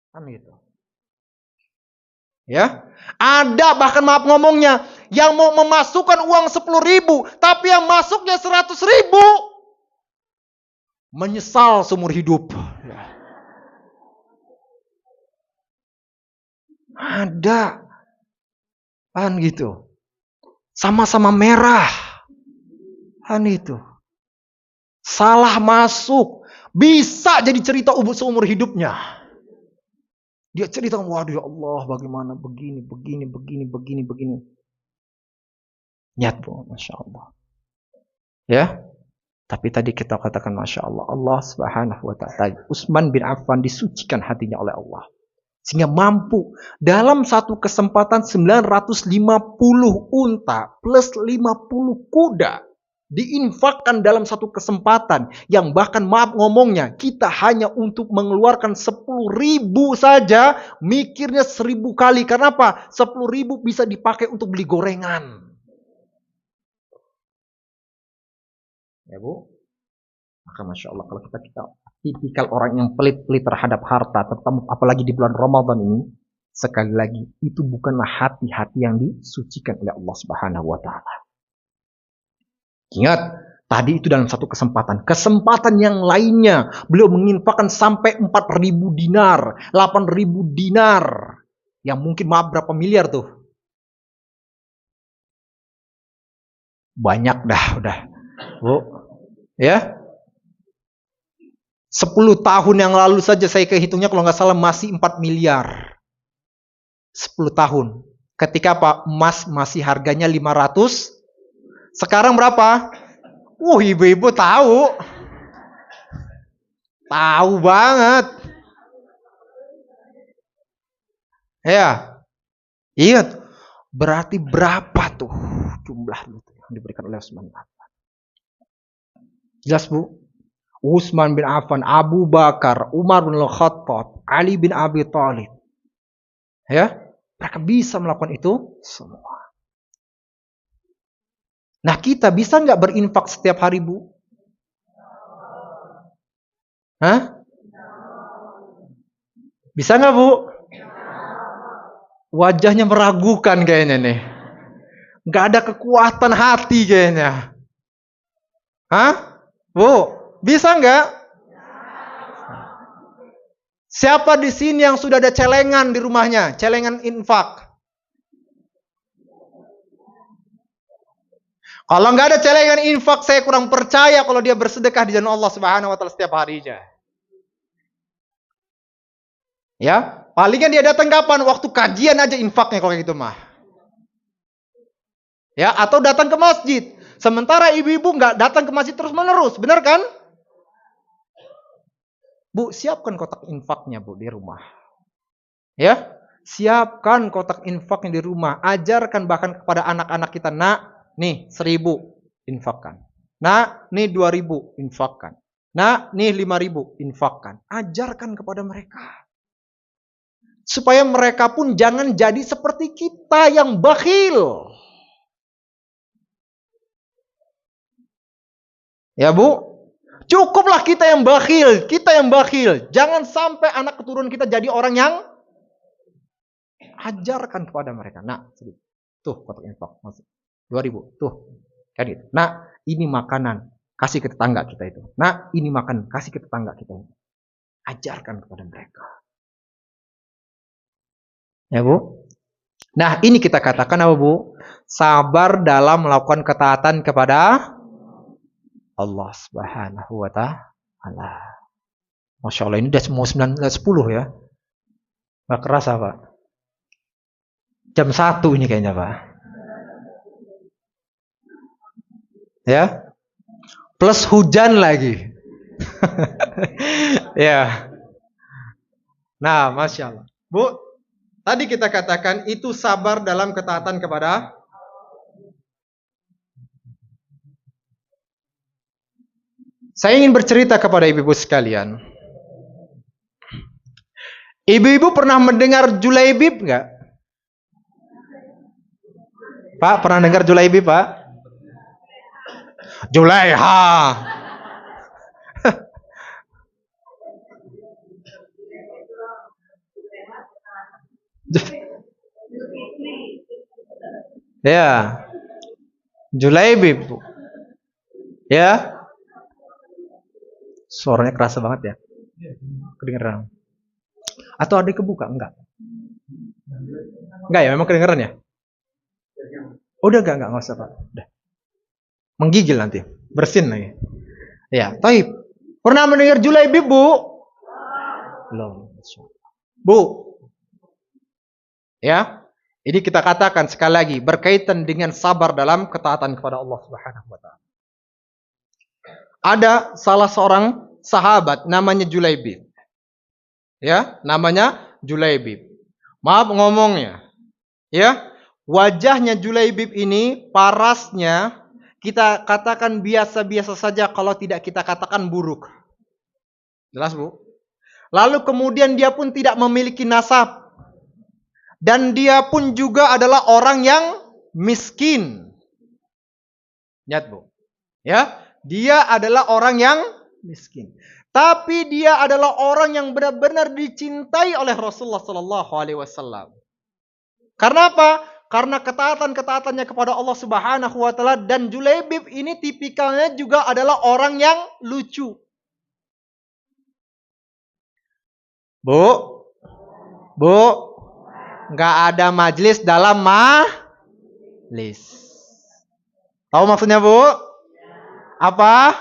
Kan gitu. Ya, ada bahkan maaf ngomongnya, yang mau memasukkan uang 10.000, tapi yang masuknya 100.000, menyesal seumur hidup. Ada, kan gitu. Sama-sama merah, kan itu. Salah masuk, bisa jadi cerita seumur hidupnya. Dia cerita, waduh ya Allah, bagaimana begini. Niat, Bu, Masya Allah. Ya, tapi tadi kita katakan Masya Allah, Allah Subhanahu wa ta'ala, Utsman bin Affan disucikan hatinya oleh Allah, sehingga mampu dalam satu kesempatan 950 unta plus 50 kuda. diinfakkan dalam satu kesempatan yang bahkan maaf ngomongnya kita hanya untuk mengeluarkan 10.000 saja mikirnya 1.000 kali. Karena apa? 10.000 bisa dipakai untuk beli gorengan. Ya Bu, maka Masya Allah kalau kita tipikal orang yang pelit-pelit terhadap harta, terutama apalagi di bulan Ramadan ini, sekali lagi itu bukanlah hati-hati yang disucikan oleh Allah Subhanahu wa taala. Ingat, tadi itu dalam satu kesempatan. Kesempatan yang lainnya, beliau menginfakkan sampai 4.000 dinar, 8.000 dinar. Yang mungkin maaf berapa miliar tuh? Banyak dah, udah. Bu, ya? 10 tahun yang lalu saja saya kehitungnya kalau nggak salah masih 4 miliar. 10 tahun. Ketika Pak emas masih harganya 500, sekarang berapa? Ibu-ibu tahu. Tahu banget. Ya. Ingat. Berarti berapa tuh jumlah yang diberikan oleh Utsman bin Affan? Jelas Bu? Utsman bin Affan, Abu Bakar, Umar bin Khattab, Ali bin Abi Thalib. Ya, mereka bisa melakukan itu semua. Nah, kita bisa nggak berinfak setiap hari, Bu? Hah? Bisa nggak, Bu? Wajahnya meragukan kayaknya nih. Nggak ada kekuatan hati kayaknya. Hah? Bu, bisa nggak? Siapa di sini yang sudah ada celengan di rumahnya? Celengan infak. Kalau nggak ada celengan infak, saya kurang percaya kalau dia bersedekah di jalan Allah Subhanahu wa taala setiap harinya. Ya, palingan dia datang kapan? Waktu kajian aja infaknya kalau gitu mah. Ya, atau datang ke masjid. Sementara ibu-ibu nggak datang ke masjid terus-menerus, benar kan? Bu, siapkan kotak infaknya, Bu, di rumah. Ya, siapkan kotak infaknya di rumah. Ajarkan bahkan kepada anak-anak kita, nak, nih 1.000 infakkan. Nak, nih 2.000 infakkan. Nak, nih 5.000 infakkan. Ajarkan kepada mereka. Supaya mereka pun jangan jadi seperti kita yang bakhil. Ya Bu, cukuplah kita yang bakhil, Jangan sampai anak keturunan kita jadi orang yang ajarkan kepada mereka. Nah, tuh kotak infak, 2.000, tuh, kan itu. Nah, ini makanan, kasih ke tetangga kita itu. Nah, ini makanan, kasih ke tetangga kita itu. Ajarkan kepada mereka. Ya Bu. Nah, ini kita katakan apa Bu? Sabar dalam melakukan ketaatan kepada Allah Subhanahu wa taala. Masya Allah, ini udah mau 9:10 ya. Gak kerasa Pak. Jam 1 ini kayaknya Pak. Ya. Plus hujan lagi. Ya. Nah, Masya Allah. Bu, tadi kita katakan itu sabar dalam ketaatan kepada Saya ingin bercerita kepada ibu-ibu sekalian. Ibu-ibu pernah mendengar Julaibib nggak? Pak, pernah dengar Julaibib, Pak? Julaiha. Ya. Julaibib. Ya. Suaranya kerasa banget ya. Kedengeran. Atau ada kebuka? Enggak. Enggak ya, memang kedengeran ya? Udah enggak usah Pak. Udah. Menggigil nanti. Bersin lagi. Ya, taib. Pernah mendengar Julaibib, Bu? Belum. Bu. Ya. Ini kita katakan sekali lagi berkaitan dengan sabar dalam ketaatan kepada Allah Subhanahu wa taala. Ada salah seorang sahabat namanya Julaibib. Ya, namanya Julaibib. Maaf ngomongnya. Ya, wajahnya Julaibib ini parasnya kita katakan biasa-biasa saja kalau tidak kita katakan buruk. Jelas, Bu? Lalu kemudian dia pun tidak memiliki nasab. Dan dia pun juga adalah orang yang miskin. Lihat, Bu. Ya, dia adalah orang yang miskin. Tapi dia adalah orang yang benar-benar dicintai oleh Rasulullah sallallahu alaihi wasallam. Karena apa? Karena ketaatan-ketaatannya kepada Allah Subhanahu wa taala, dan Julaibib ini tipikalnya juga adalah orang yang lucu. Bu, nggak ada majlis dalam majlis. Tahu maksudnya, Bu? Apa?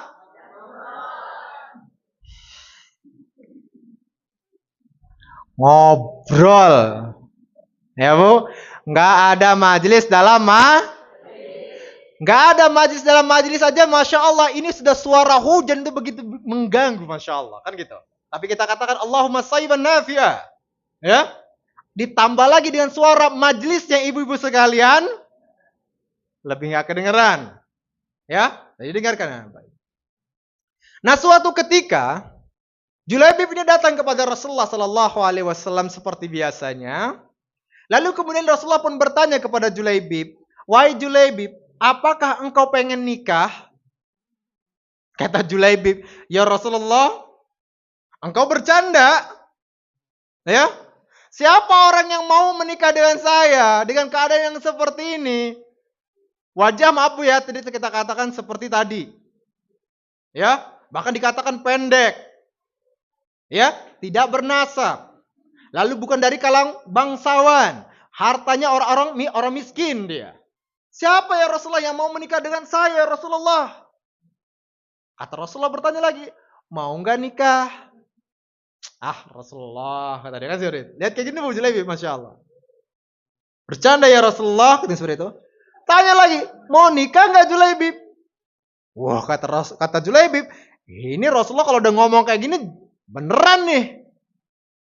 Ngobrol. Ya, Bu? Nggak ada majlis dalam nggak ada majlis dalam majlis aja, Masya Allah, ini sudah suara hujan itu begitu mengganggu, Masya Allah. Kan gitu. Tapi kita katakan Allahumma sayyiban nafi'a. Ya. Ditambah lagi dengan suara majlisnya ibu-ibu sekalian, lebih nggak kedengeran. Ya, jadi dengarkan. Nah, suatu ketika Julaibib ini datang kepada Rasulullah sallallahu alaihi wasallam seperti biasanya. Lalu kemudian Rasulullah pun bertanya kepada Julaibib, "Wahai Julaibib, apakah engkau pengen nikah?" Kata Julaibib, "Ya Rasulullah, engkau bercanda. Ya? Siapa orang yang mau menikah dengan saya dengan keadaan yang seperti ini? Wajah, maaf Bu ya, tadi kita katakan seperti tadi. Ya, bahkan dikatakan pendek. Ya, tidak bernasab. Lalu bukan dari kalangan bangsawan. Hartanya orang miskin dia. Siapa ya Rasulullah yang mau menikah dengan saya, Rasulullah?" Kata Rasulullah bertanya lagi, "Mau nggak nikah?" Rasulullah, kata dia kan seperti itu. Lihat kayak gini Bu Julaibib, Masya Allah. Bercanda ya Rasulullah, kata seperti itu. Tanya lagi, "Mau nikah nggak Julaibib?" Wah, kata Julaibib, ini Rasulullah kalau udah ngomong kayak gini beneran nih.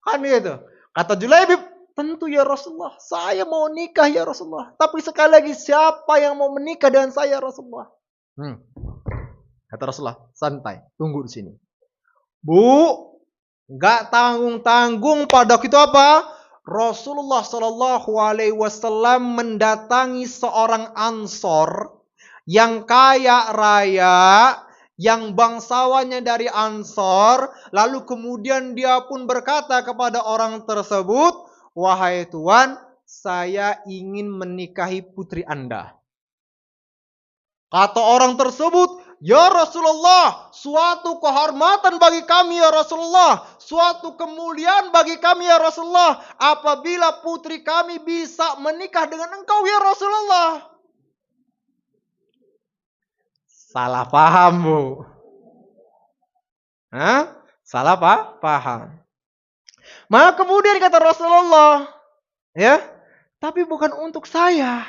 Kan gitu. Kata Julaibib, "Tentu ya Rasulullah, saya mau nikah ya Rasulullah. Tapi sekali lagi, siapa yang mau menikah dengan saya Rasulullah?" Kata Rasulullah, "Santai, tunggu di sini." Bu, nggak tanggung-tanggung pada itu apa? Rasulullah Shallallahu Alaihi Wasallam mendatangi seorang Ansor yang kaya raya, yang bangsawannya dari Ansor. Lalu kemudian dia pun berkata kepada orang tersebut, "Wahai Tuan, saya ingin menikahi putri Anda." Kata orang tersebut, "Ya Rasulullah, suatu kehormatan bagi kami ya Rasulullah, suatu kemuliaan bagi kami ya Rasulullah, apabila putri kami bisa menikah dengan engkau ya Rasulullah." Salah paham, Bu. Salah paham. Maka kemudian kata Rasulullah, ya, "Tapi bukan untuk saya."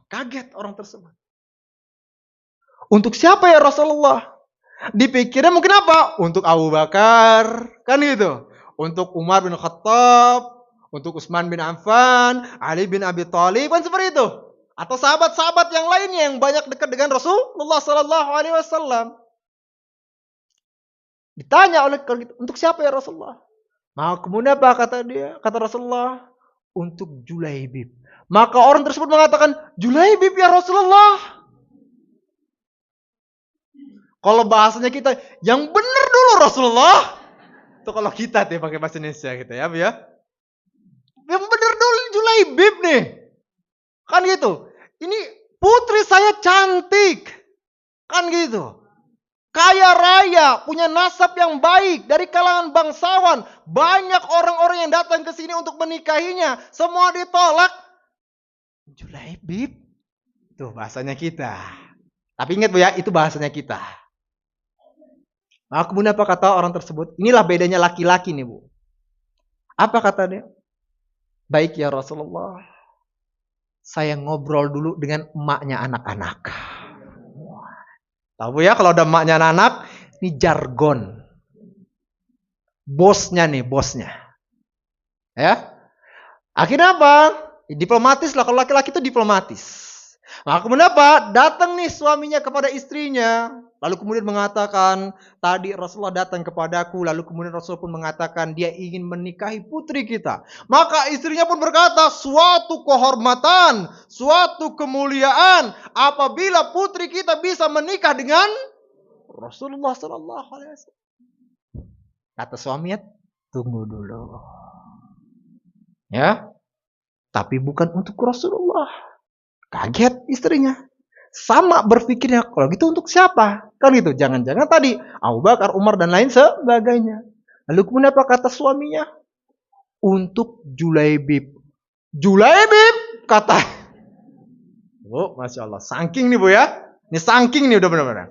Kaget orang tersebut. "Untuk siapa ya Rasulullah?" Dipikirnya mungkin apa? Untuk Abu Bakar, kan gitu. Untuk Umar bin Khattab, untuk Utsman bin Affan, Ali bin Abi Thalib, kan seperti itu. Atau sahabat-sahabat yang lainnya yang banyak dekat dengan Rasulullah sallallahu alaihi wasallam. Ditanya oleh kalau gitu, "Untuk siapa ya Rasulullah?" Maka kemudian apa kata dia? Kata Rasulullah, "Untuk Julaibib." Maka orang tersebut mengatakan, "Julaibib ya Rasulullah." Kalau bahasanya kita, "Yang benar dulu Rasulullah." Itu kalau kita tuh pakai bahasa Indonesia gitu ya, ya. Yang benar dulu Julaibib nih. Kan gitu. Ini putri saya cantik. Kan gitu. Kaya raya, punya nasab yang baik dari kalangan bangsawan. Banyak orang-orang yang datang ke sini untuk menikahinya. Semua ditolak. Julaibib. Itu bahasanya kita. Tapi ingat Bu ya, itu bahasanya kita. Nah, kemudian apa kata orang tersebut? Inilah bedanya laki-laki nih Bu. Apa kata dia? "Baik ya Rasulullah, saya ngobrol dulu dengan emaknya anak-anak." Tahu ya, kalau ada emaknya anak, ini jargon. Bosnya nih, bosnya. Ya. Akhirnya apa? Diplomatis lah, kalau laki-laki itu diplomatis. Nah, kemudian apa? Datang nih suaminya kepada istrinya. Lalu kemudian mengatakan, tadi Rasulullah datang kepadaku. Lalu kemudian Rasulullah pun mengatakan, dia ingin menikahi putri kita. Maka istrinya pun berkata, suatu kehormatan, suatu kemuliaan. Apabila putri kita bisa menikah dengan Rasulullah Sallallahu Alaihi Wasallam. Kata suaminya, tunggu dulu. Ya, tapi bukan untuk Rasulullah. Kaget istrinya. Sama berpikirnya, kalau gitu untuk siapa? Kan gitu, jangan-jangan tadi Abu Bakar, Umar, dan lain sebagainya. Lalu kemudian apa kata suaminya? Untuk Julaibib. Julaibib, kata. Oh, Masya Allah. Saking nih Bu ya. Ini saking nih udah benar-benar.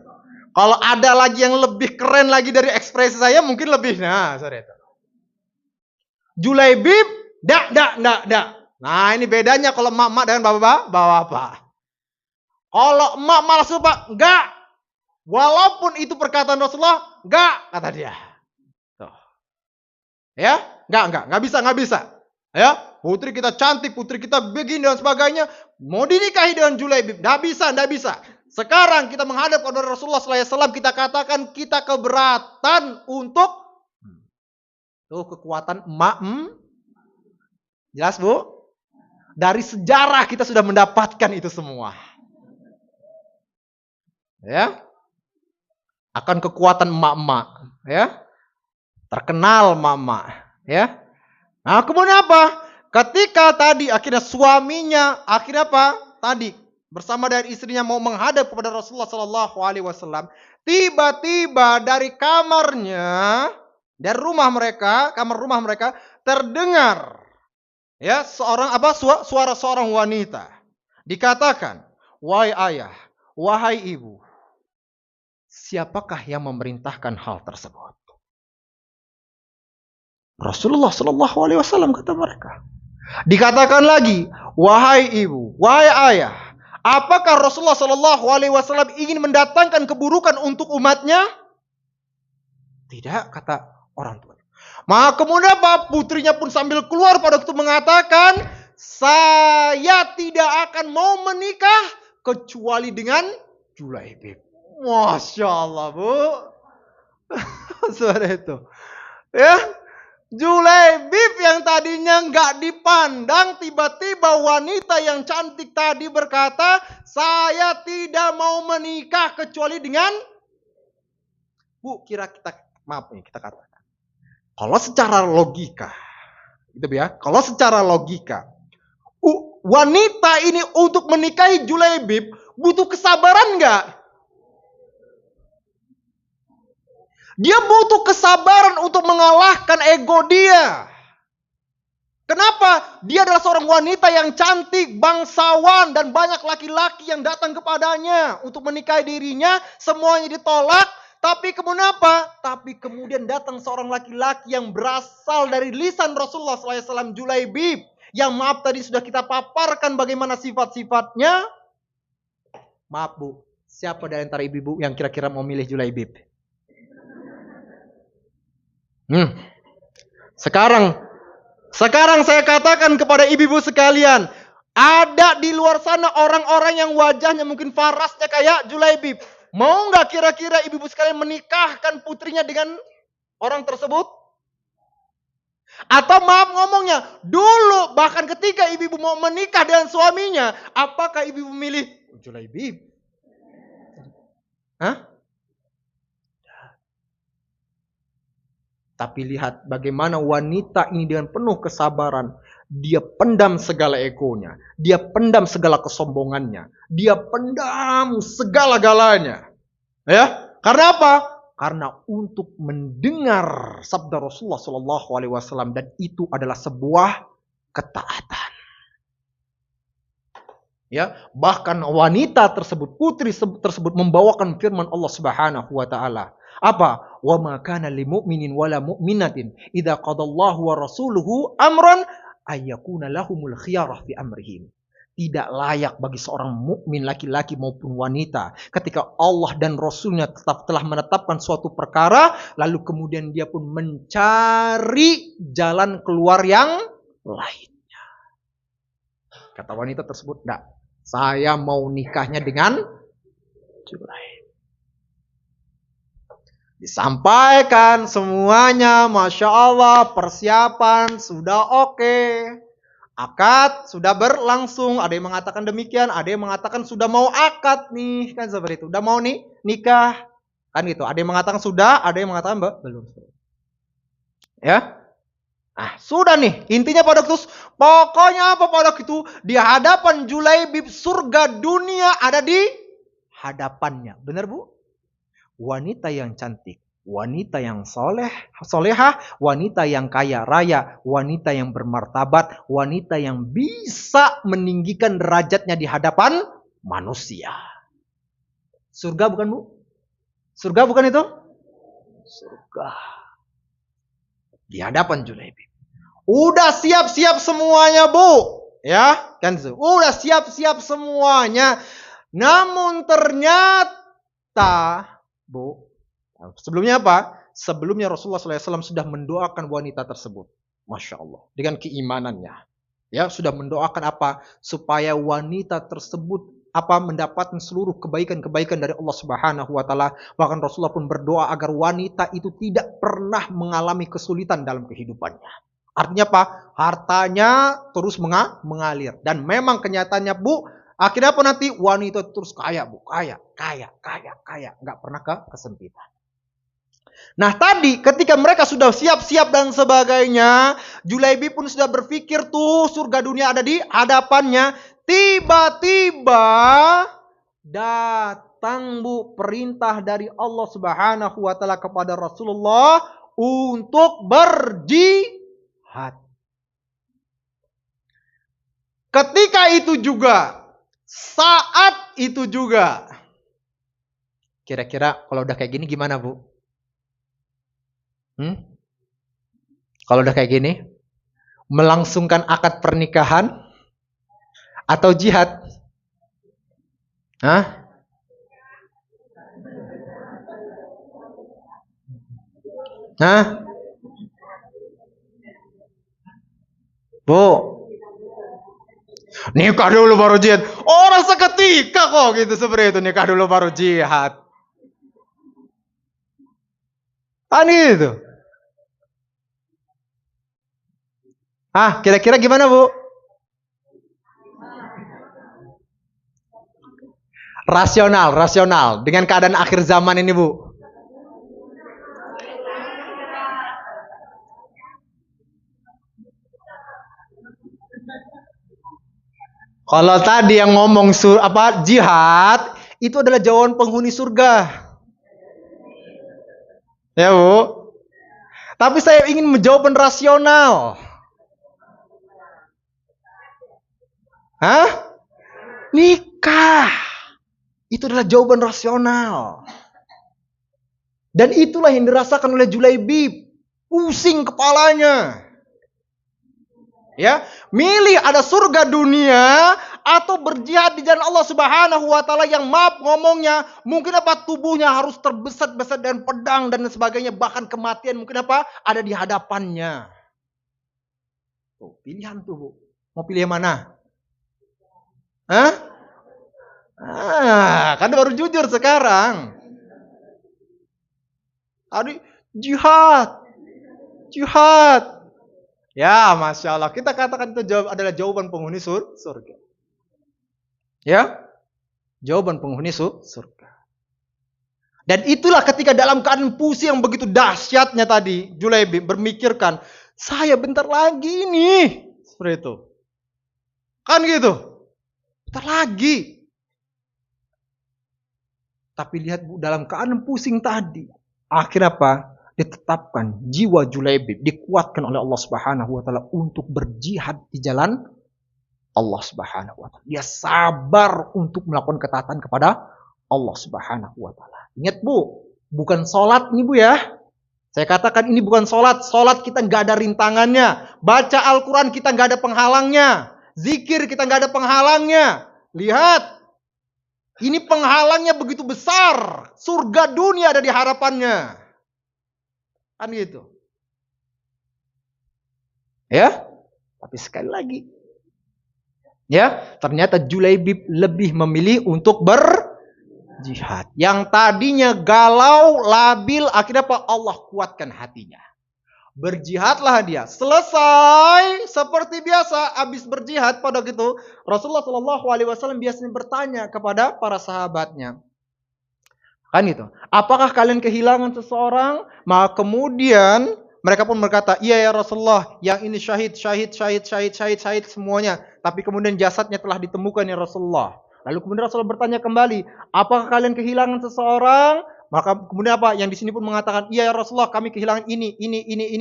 Kalau ada lagi yang lebih keren lagi dari ekspresi saya, mungkin lebih. Nah, sorry itu. Julaibib, dak. Nah, ini bedanya kalau emak-emak dengan bapak-bapak. Kalau emak malah sumpah, enggak. Walaupun itu perkataan Rasulullah, enggak, kata dia. Tuh. Ya, enggak bisa. Ya, putri kita cantik, putri kita begini dan sebagainya. Mau dinikahi dengan Julaibib, enggak bisa. Sekarang kita menghadap kepada Rasulullah SAW, kita katakan kita keberatan untuk tuh kekuatan emak. Jelas Bu? Dari sejarah kita sudah mendapatkan itu semua. Ya, akan kekuatan emak-emak, ya, terkenal emak-emak, ya. Nah, kemudian apa? Ketika tadi akhirnya suaminya, akhirnya apa? Tadi bersama dengan istrinya mau menghadap kepada Rasulullah Sallallahu Alaihi Wasallam, tiba-tiba dari kamarnya, dari kamar rumah mereka terdengar, ya, suara seorang wanita. Dikatakan, wahai ayah, wahai ibu. Siapakah yang memerintahkan hal tersebut? Rasulullah Sallallahu Alaihi Wasallam, kata mereka. Dikatakan lagi, wahai ibu, wahai ayah, apakah Rasulullah Sallallahu Alaihi Wasallam ingin mendatangkan keburukan untuk umatnya? Tidak, kata orang tua. Maka kemudian apa? Putrinya pun sambil keluar pada waktu mengatakan, saya tidak akan mau menikah kecuali dengan Julaibib. Masya Allah Bu. Suara itu. Ya. Julaibib yang tadinya nggak dipandang, tiba-tiba wanita yang cantik tadi berkata, saya tidak mau menikah kecuali dengan Bu, kita katakan. Kalau secara logika, gitu ya. Kalau secara logika, wanita ini untuk menikahi Julaibib butuh kesabaran nggak? Dia butuh kesabaran untuk mengalahkan ego dia. Kenapa? Dia adalah seorang wanita yang cantik, bangsawan, dan banyak laki-laki yang datang kepadanya untuk menikahi dirinya. Semuanya ditolak. Tapi kemudian apa? Tapi kemudian datang seorang laki-laki yang berasal dari lisan Rasulullah SAW, Julaibib. Yang maaf tadi sudah kita paparkan bagaimana sifat-sifatnya. Maaf Bu, siapa dari antara ibu-ibu yang kira-kira mau milih Julaibib? Sekarang saya katakan kepada ibu-ibu sekalian, ada di luar sana orang-orang yang wajahnya mungkin farasnya kayak Julaibib. Mau nggak kira-kira ibu-ibu sekalian menikahkan putrinya dengan orang tersebut? Atau maaf ngomongnya, dulu bahkan ketika ibu-ibu mau menikah dengan suaminya, apakah ibu-ibu milih Julaibib? Hah? Tapi lihat bagaimana wanita ini dengan penuh kesabaran. Dia pendam segala egonya. Dia pendam segala kesombongannya. Dia pendam segala-galanya. Ya, karena apa? Karena untuk mendengar sabda Rasulullah SAW, dan itu adalah sebuah ketaatan. Ya, bahkan wanita tersebut, putri tersebut membawakan firman Allah Subhanahu wa taala. Apa? Wa ma kana lil mu'minin wala mu'minatin idza qadallahu wa rasuluhu amran ayyakuna lahumul khiyarah fi amrihim. Tidak layak bagi seorang mukmin laki-laki maupun wanita ketika Allah dan Rasulnya telah menetapkan suatu perkara, lalu kemudian dia pun mencari jalan keluar yang lainnya. Kata wanita tersebut, enggak. Saya mau nikahnya dengan Julaibib. Disampaikan semuanya, Masya Allah, persiapan sudah oke. Akad sudah berlangsung, ada yang mengatakan demikian, ada yang mengatakan sudah mau akad nih, kan seperti itu. Udah mau nih nikah, kan gitu. Ada yang mengatakan sudah, ada yang mengatakan belum. Ya, nah sudah nih. Intinya pada waktu, pokoknya apa pada waktu itu di hadapan Julaibib, surga dunia ada di hadapannya. Benar bu? Wanita yang cantik, wanita yang solehah, wanita yang kaya raya, wanita yang bermartabat, wanita yang bisa meninggikan derajatnya di hadapan manusia. Surga bukan bu? Surga bukan itu? Surga. Di hadapan Julaibib. Udah siap-siap semuanya bu. Ya, kan itu. Udah siap-siap semuanya. Namun ternyata bu, sebelumnya apa? Sebelumnya Rasulullah SAW sudah mendoakan wanita tersebut. Masya Allah. Dengan keimanannya. Ya, sudah mendoakan apa? Supaya wanita tersebut mendapatkan seluruh kebaikan-kebaikan dari Allah Subhanahu wa taala. Bahkan Rasulullah pun berdoa agar wanita itu tidak pernah mengalami kesulitan dalam kehidupannya. Artinya apa? Hartanya terus mengalir. Dan memang kenyataannya bu, akhirnya apa nanti? Wanita terus kaya bu. Kaya. Nggak pernah kesempitan. Nah tadi ketika mereka sudah siap-siap dan sebagainya, Julaibib pun sudah berpikir tuh surga dunia ada di hadapannya. Tiba-tiba datang bu perintah dari Allah Subhanahu wa taala kepada Rasulullah untuk berjihad. Ketika itu juga, saat itu juga. Kira-kira kalau udah kayak gini gimana bu? Kalau udah kayak gini, melangsungkan akad pernikahan atau jihad? Hah? Bu, nikah dulu baru jihad. Orang seketika kok gitu seperti itu, nikah dulu baru jihad. Kan gitu. Kira-kira gimana bu? Rasional. Dengan keadaan akhir zaman ini bu. Kalau tadi yang ngomong jihad, itu adalah jawaban penghuni surga. Ya bu. Tapi saya ingin menjawab rasional. Nikah. Itu adalah jawaban rasional. Dan itulah yang dirasakan oleh Julaibib. Pusing kepalanya. Ya, milih ada surga dunia atau berjihad di jalan Allah Subhanahu wa taala yang maaf ngomongnya, mungkin tubuhnya harus terbeset-beset dan pedang dan sebagainya, bahkan kematian mungkin ada di hadapannya. Tuh, pilihan tuh, Bu. Mau pilih yang mana? Kan baru jujur sekarang. Tadi jihad. Ya, Masya Allah. Kita katakan itu adalah jawaban penghuni surga. Ya, jawaban penghuni surga. Dan itulah ketika dalam keadaan pusing yang begitu dahsyatnya tadi, Julaibib bermikirkan, saya bentar lagi nih. Seperti itu. Kan gitu. Bentar lagi. Tapi lihat Bu, dalam keadaan pusing tadi, akhirnya ditetapkan jiwa Julaibib, dikuatkan oleh Allah Subhanahu wa taala untuk berjihad di jalan Allah Subhanahu wa taala. Dia sabar untuk melakukan ketaatan kepada Allah Subhanahu wa taala. Ingat Bu, bukan sholat nih Bu ya. Saya katakan ini bukan sholat. Sholat kita nggak ada rintangannya. Baca Al-Quran kita nggak ada penghalangnya. Zikir kita nggak ada penghalangnya. Lihat, ini penghalangnya begitu besar. Surga dunia ada di harapannya. Kan gitu. Ya, tapi sekali lagi, Ya, ternyata Julaibib lebih memilih untuk berjihad. Yang tadinya galau, labil, akhirnya apa? Allah kuatkan hatinya. Berjihadlah dia. Selesai seperti biasa, habis berjihad pada gitu, Rasulullah Shallallahu Alaihi Wasallam biasanya bertanya kepada para sahabatnya, kan gitu. Apakah kalian kehilangan seseorang? Maka kemudian mereka pun berkata, iya ya Rasulullah, yang ini syahid semuanya. Tapi kemudian jasadnya telah ditemukan ya Rasulullah. Lalu kemudian Rasulullah bertanya kembali, apakah kalian kehilangan seseorang? Maka kemudian apa? Yang di sini pun mengatakan, iya ya Rasulullah, kami kehilangan ini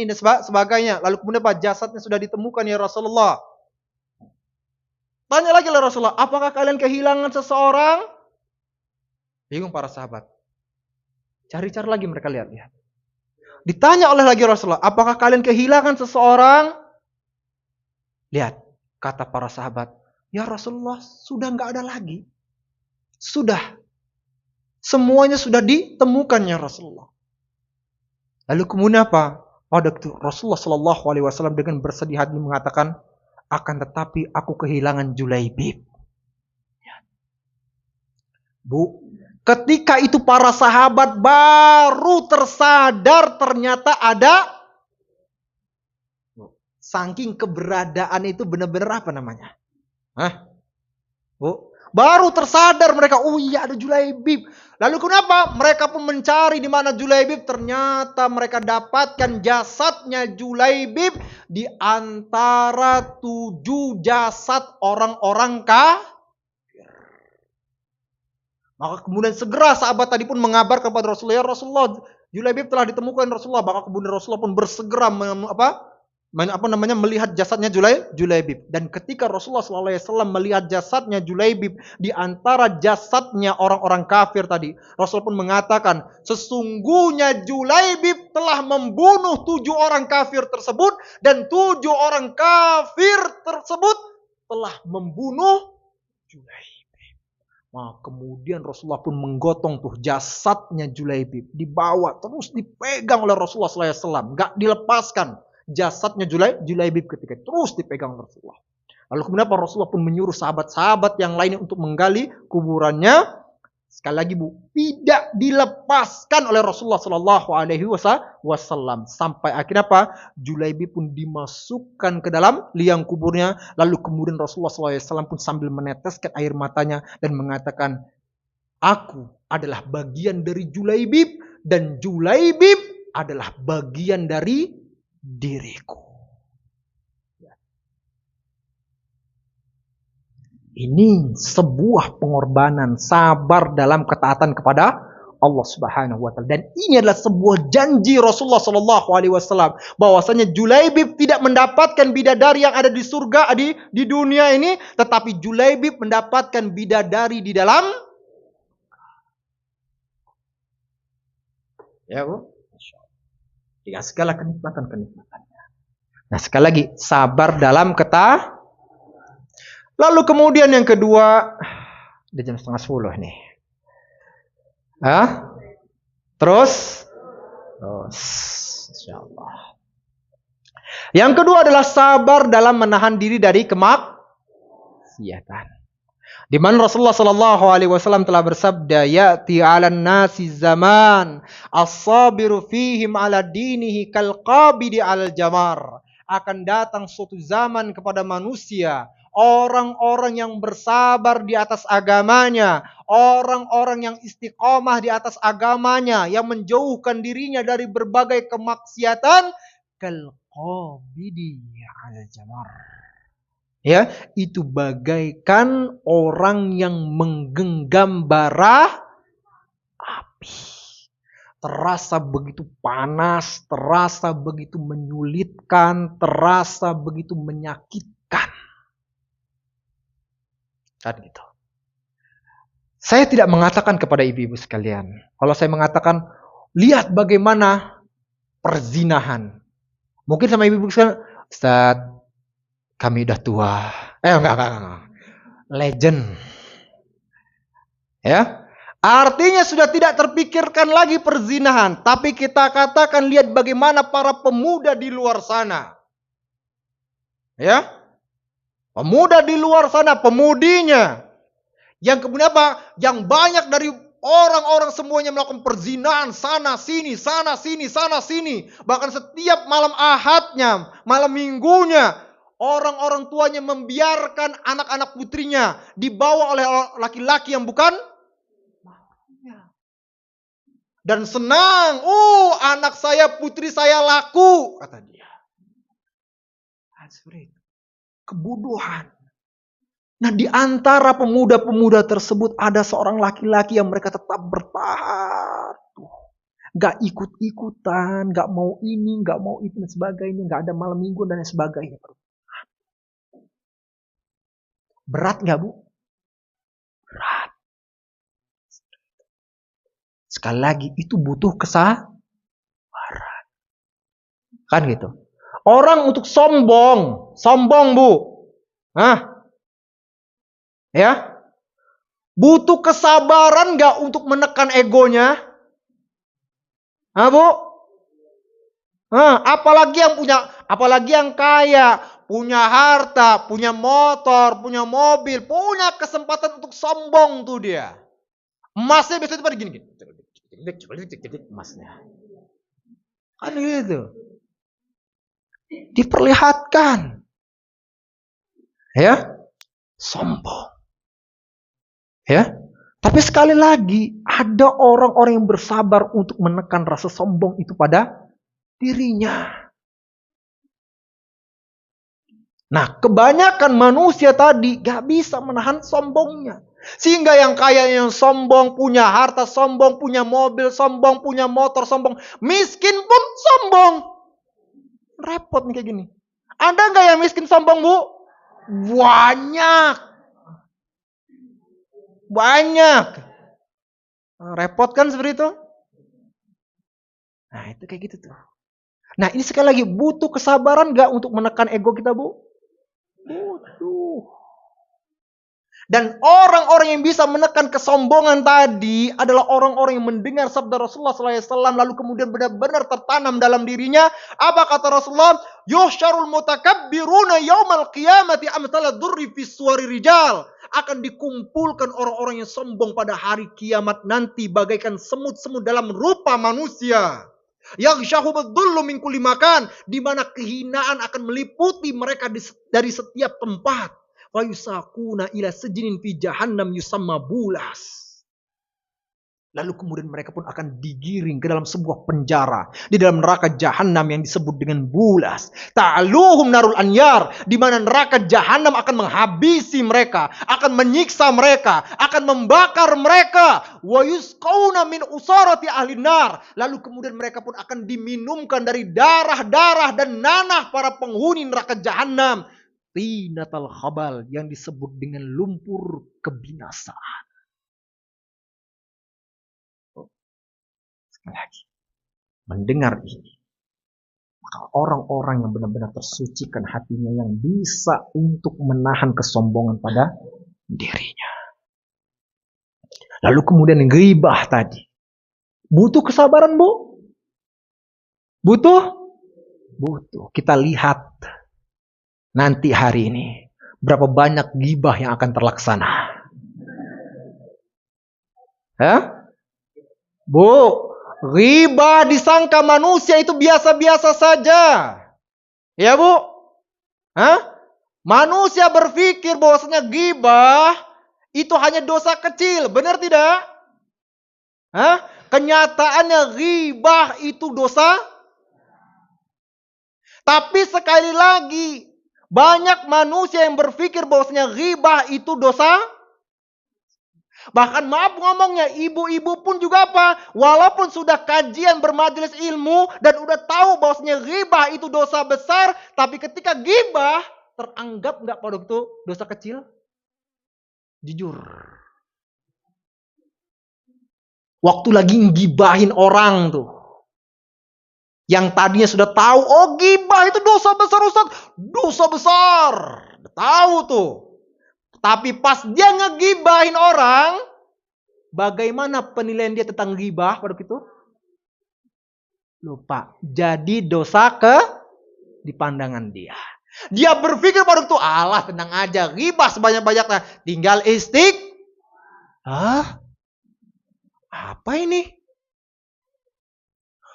dan sebagainya. Lalu kemudian apa? Jasadnya sudah ditemukan ya Rasulullah. Tanya lagi lah Rasulullah, apakah kalian kehilangan seseorang? Bingung para sahabat. Cari-cari lagi mereka lihat. Ditanya oleh lagi Rasulullah, apakah kalian kehilangan seseorang? Lihat, kata para sahabat, ya Rasulullah, sudah nggak ada lagi. Sudah. Semuanya sudah ditemukan ya Rasulullah. Lalu kemudian apa? Pada itu Rasulullah Shallallahu Alaihi Wasallam dengan bersedih hati mengatakan, akan tetapi aku kehilangan Julaibib. Bu, ketika itu para sahabat baru tersadar ternyata ada, saking keberadaan itu benar-benar apa namanya? Bu, baru tersadar mereka, oh iya ada Julaibib. Lalu kenapa? Mereka pun mencari di mana Julaibib. Ternyata mereka dapatkan jasadnya Julaibib di antara 7 jasad orang-orang kafir. Maka kemudian segera sahabat tadi pun mengabarkan kepada Rasulullah, ya Rasulullah, Julaibib telah ditemukan Rasulullah. Maka kemudian Rasulullah pun bersegera melihat jasadnya Julaibib. Dan ketika Rasulullah SAW melihat jasadnya Julaibib di antara jasadnya orang-orang kafir tadi, Rasul pun mengatakan, sesungguhnya Julaibib telah membunuh 7 orang kafir tersebut, dan 7 orang kafir tersebut telah membunuh Julaibib. Nah, kemudian Rasulullah pun menggotong tuh jasadnya Julaibib, dibawa terus dipegang oleh Rasulullah SAW, nggak dilepaskan. Jasadnya Julaibib ketika terus dipegang Rasulullah. Lalu kemudian Rasulullah pun menyuruh sahabat-sahabat yang lainnya untuk menggali kuburannya. Sekali lagi Bu, tidak dilepaskan oleh Rasulullah Shallallahu Alaihi Wasallam sampai akhirnya apa? Julaibib pun dimasukkan ke dalam liang kuburnya. Lalu kemudian Rasulullah SAW pun sambil meneteskan air matanya dan mengatakan, aku adalah bagian dari Julaibib dan Julaibib adalah bagian dari diriku. Ini sebuah pengorbanan, sabar dalam ketaatan kepada Allah Subhanahu wa taala. Dan ini adalah sebuah janji Rasulullah Shallallahu Alaihi Wasallam bahwasanya Julaibib tidak mendapatkan bidadari yang ada di surga di dunia ini, tetapi Julaibib mendapatkan bidadari di dalam. Ya Bu, dengan segala kenikmatan-kenikmatannya. Nah sekali lagi, sabar dalam Lalu kemudian yang kedua, di jam 9:30 nih. Terus, insyaallah. Yang kedua adalah sabar dalam menahan diri dari kemaksiatan. Di mana Rasulullah Shallallahu Alaihi Wasallam telah bersabda, ya'ti 'alan nasi zaman as-sabiru fihim 'ala dinihi kal qabidi 'alal jamar. Akan datang suatu zaman kepada manusia, orang-orang yang bersabar di atas agamanya, orang-orang yang istiqomah di atas agamanya, yang menjauhkan dirinya dari berbagai kemaksiatan, kal qabidi 'alal jamar. Ya, itu bagaikan orang yang menggenggam bara api. Terasa begitu panas, terasa begitu menyulitkan, terasa begitu menyakitkan. Kan gitu. Saya tidak mengatakan kepada ibu-ibu sekalian, kalau saya mengatakan, lihat bagaimana perzinahan. Mungkin sama ibu-ibu sekalian, Ustaz, kami udah tua. Enggak. Legend. Ya. Artinya sudah tidak terpikirkan lagi perzinahan. Tapi kita katakan lihat bagaimana para pemuda di luar sana. Ya. Pemuda di luar sana, pemudinya. Yang kemudian apa? Yang banyak dari orang-orang semuanya melakukan perzinahan sana sini, sana sini, sana sini. Bahkan setiap malam ahadnya, malam minggunya, orang-orang tuanya membiarkan anak-anak putrinya dibawa oleh laki-laki yang bukan mahramnya. Dan senang, anak saya, putri saya laku, kata dia. Kebodohan. Nah, di antara pemuda-pemuda tersebut ada seorang laki-laki yang mereka tetap bertahan. Gak ikut-ikutan, gak mau ini, gak mau itu dan sebagainya. Gak ada malam minggu dan sebagainya. Berat gak, Bu? Berat. Sekali lagi, itu butuh kesabaran. Kan gitu. Orang untuk sombong, Bu. Ya, butuh kesabaran gak untuk menekan egonya? Bu? Apalagi yang kaya, punya harta, punya motor, punya mobil, punya kesempatan untuk sombong tuh dia. Emasnya biasanya pada gini. Emasnya. Kan gitu. Diperlihatkan. Ya, sombong. Ya, tapi sekali lagi ada orang-orang yang bersabar untuk menekan rasa sombong itu pada dirinya. Nah, kebanyakan manusia tadi gak bisa menahan sombongnya. Sehingga yang kaya yang sombong, punya harta sombong, punya mobil sombong, punya motor sombong. Miskin pun sombong. Repot nih kayak gini. Ada gak yang miskin sombong, Bu? Banyak. Repot kan seperti itu? Nah, itu kayak gitu tuh. Nah, ini sekali lagi butuh kesabaran gak untuk menekan ego kita, Bu? Butuh. Dan orang-orang yang bisa menekan kesombongan tadi adalah orang-orang yang mendengar sabda Rasulullah SAW lalu kemudian benar-benar tertanam dalam dirinya. Apa kata Rasulullah? Yuhsyarul mutakabbiruna yaumal qiyamati amtala durri fis suwari rijal. Akan dikumpulkan orang-orang yang sombong pada hari kiamat nanti bagaikan semut-semut dalam rupa manusia. Yang syahubadzullu min kulli makan, di mana kehinaan akan meliputi mereka dari setiap tempat. Wa yusaquna ila sijnin fi jahannam yusamma bulas. Lalu kemudian mereka pun akan digiring ke dalam sebuah penjara di dalam neraka jahanam yang disebut dengan bulas. Ta'aluhum narul anyar, di mana neraka jahanam akan menghabisi mereka, akan menyiksa mereka, akan membakar mereka. Wa yusqauna min usarati ahli nar. Lalu kemudian mereka pun akan diminumkan dari darah-darah dan nanah para penghuni neraka jahanam. Tinatal khabal, yang disebut dengan lumpur kebinasaan. Lagi mendengar ini, maka orang-orang yang benar-benar tersucikan hatinya yang bisa untuk menahan kesombongan pada dirinya. Lalu kemudian ghibah tadi, butuh kesabaran, Bu? Butuh. Kita lihat nanti hari ini berapa banyak ghibah yang akan terlaksana. Bu, ghibah disangka manusia itu biasa-biasa saja. Ya, Bu? Manusia berpikir bahwasanya ghibah itu hanya dosa kecil. Benar tidak? Kenyataannya ghibah itu dosa. Tapi sekali lagi, banyak manusia yang berpikir bahwasanya ghibah itu dosa. Bahkan maaf ngomongnya, ibu-ibu pun juga apa? Walaupun sudah kajian bermajelis ilmu dan udah tahu bahwasanya ghibah itu dosa besar, tapi ketika ghibah teranggap nggak pada itu dosa kecil? Jujur. Waktu lagi ngibahin orang tuh, yang tadinya sudah tahu, ghibah itu dosa besar, Ustaz. Dosa besar. Tahu tuh. Tapi pas dia ngegibahin orang, bagaimana penilaian dia tentang ghibah pada itu? Lupa. Jadi dosa di pandangan dia. Dia berpikir pada waktu, Allah tenang aja, ghibah sebanyak-banyaknya, tinggal apa ini?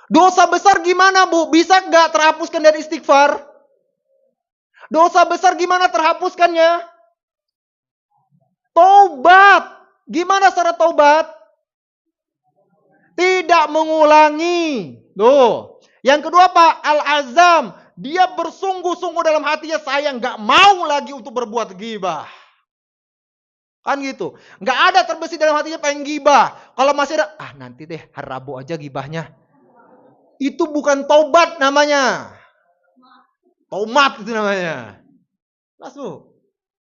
Dosa besar gimana, Bu? Bisa nggak terhapuskan dari istighfar? Dosa besar gimana terhapuskannya? Taubat. Gimana cara taubat? Tidak mengulangi. Loh. Yang kedua apa? Al-azam. Dia bersungguh-sungguh dalam hatinya, saya nggak mau lagi untuk berbuat ghibah. Kan gitu. Nggak ada terbesit dalam hatinya pengen ghibah. Kalau masih ada, nanti deh hari Rabu aja ghibahnya. Itu bukan taubat namanya. Tomat itu namanya. Langsung.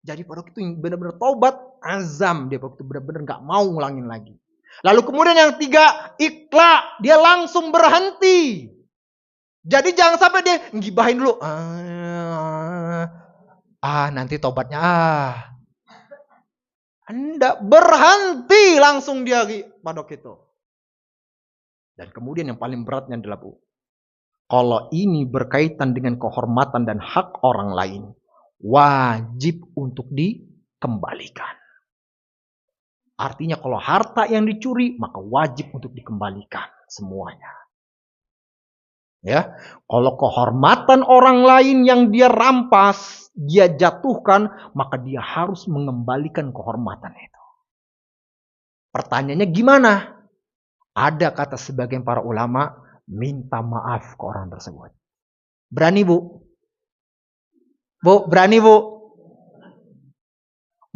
Jadi pada waktu itu benar-benar taubat, azam. Dia waktu itu benar-benar gak mau ngulangin lagi. Lalu kemudian yang tiga, ikhla. Dia langsung berhenti. Jadi jangan sampai dia ngibahin dulu. Nanti taubatnya Anda berhenti langsung dia pada waktu itu. Dan kemudian yang paling beratnya adalah, Bu, kalau ini berkaitan dengan kehormatan dan hak orang lain, wajib untuk dikembalikan. Artinya kalau harta yang dicuri, maka wajib untuk dikembalikan semuanya. Ya, kalau kehormatan orang lain yang dia rampas, dia jatuhkan, maka dia harus mengembalikan kehormatan itu. Pertanyaannya gimana? Ada kata sebagian para ulama, minta maaf ke orang tersebut. Berani, Bu? Bu, berani, Bu?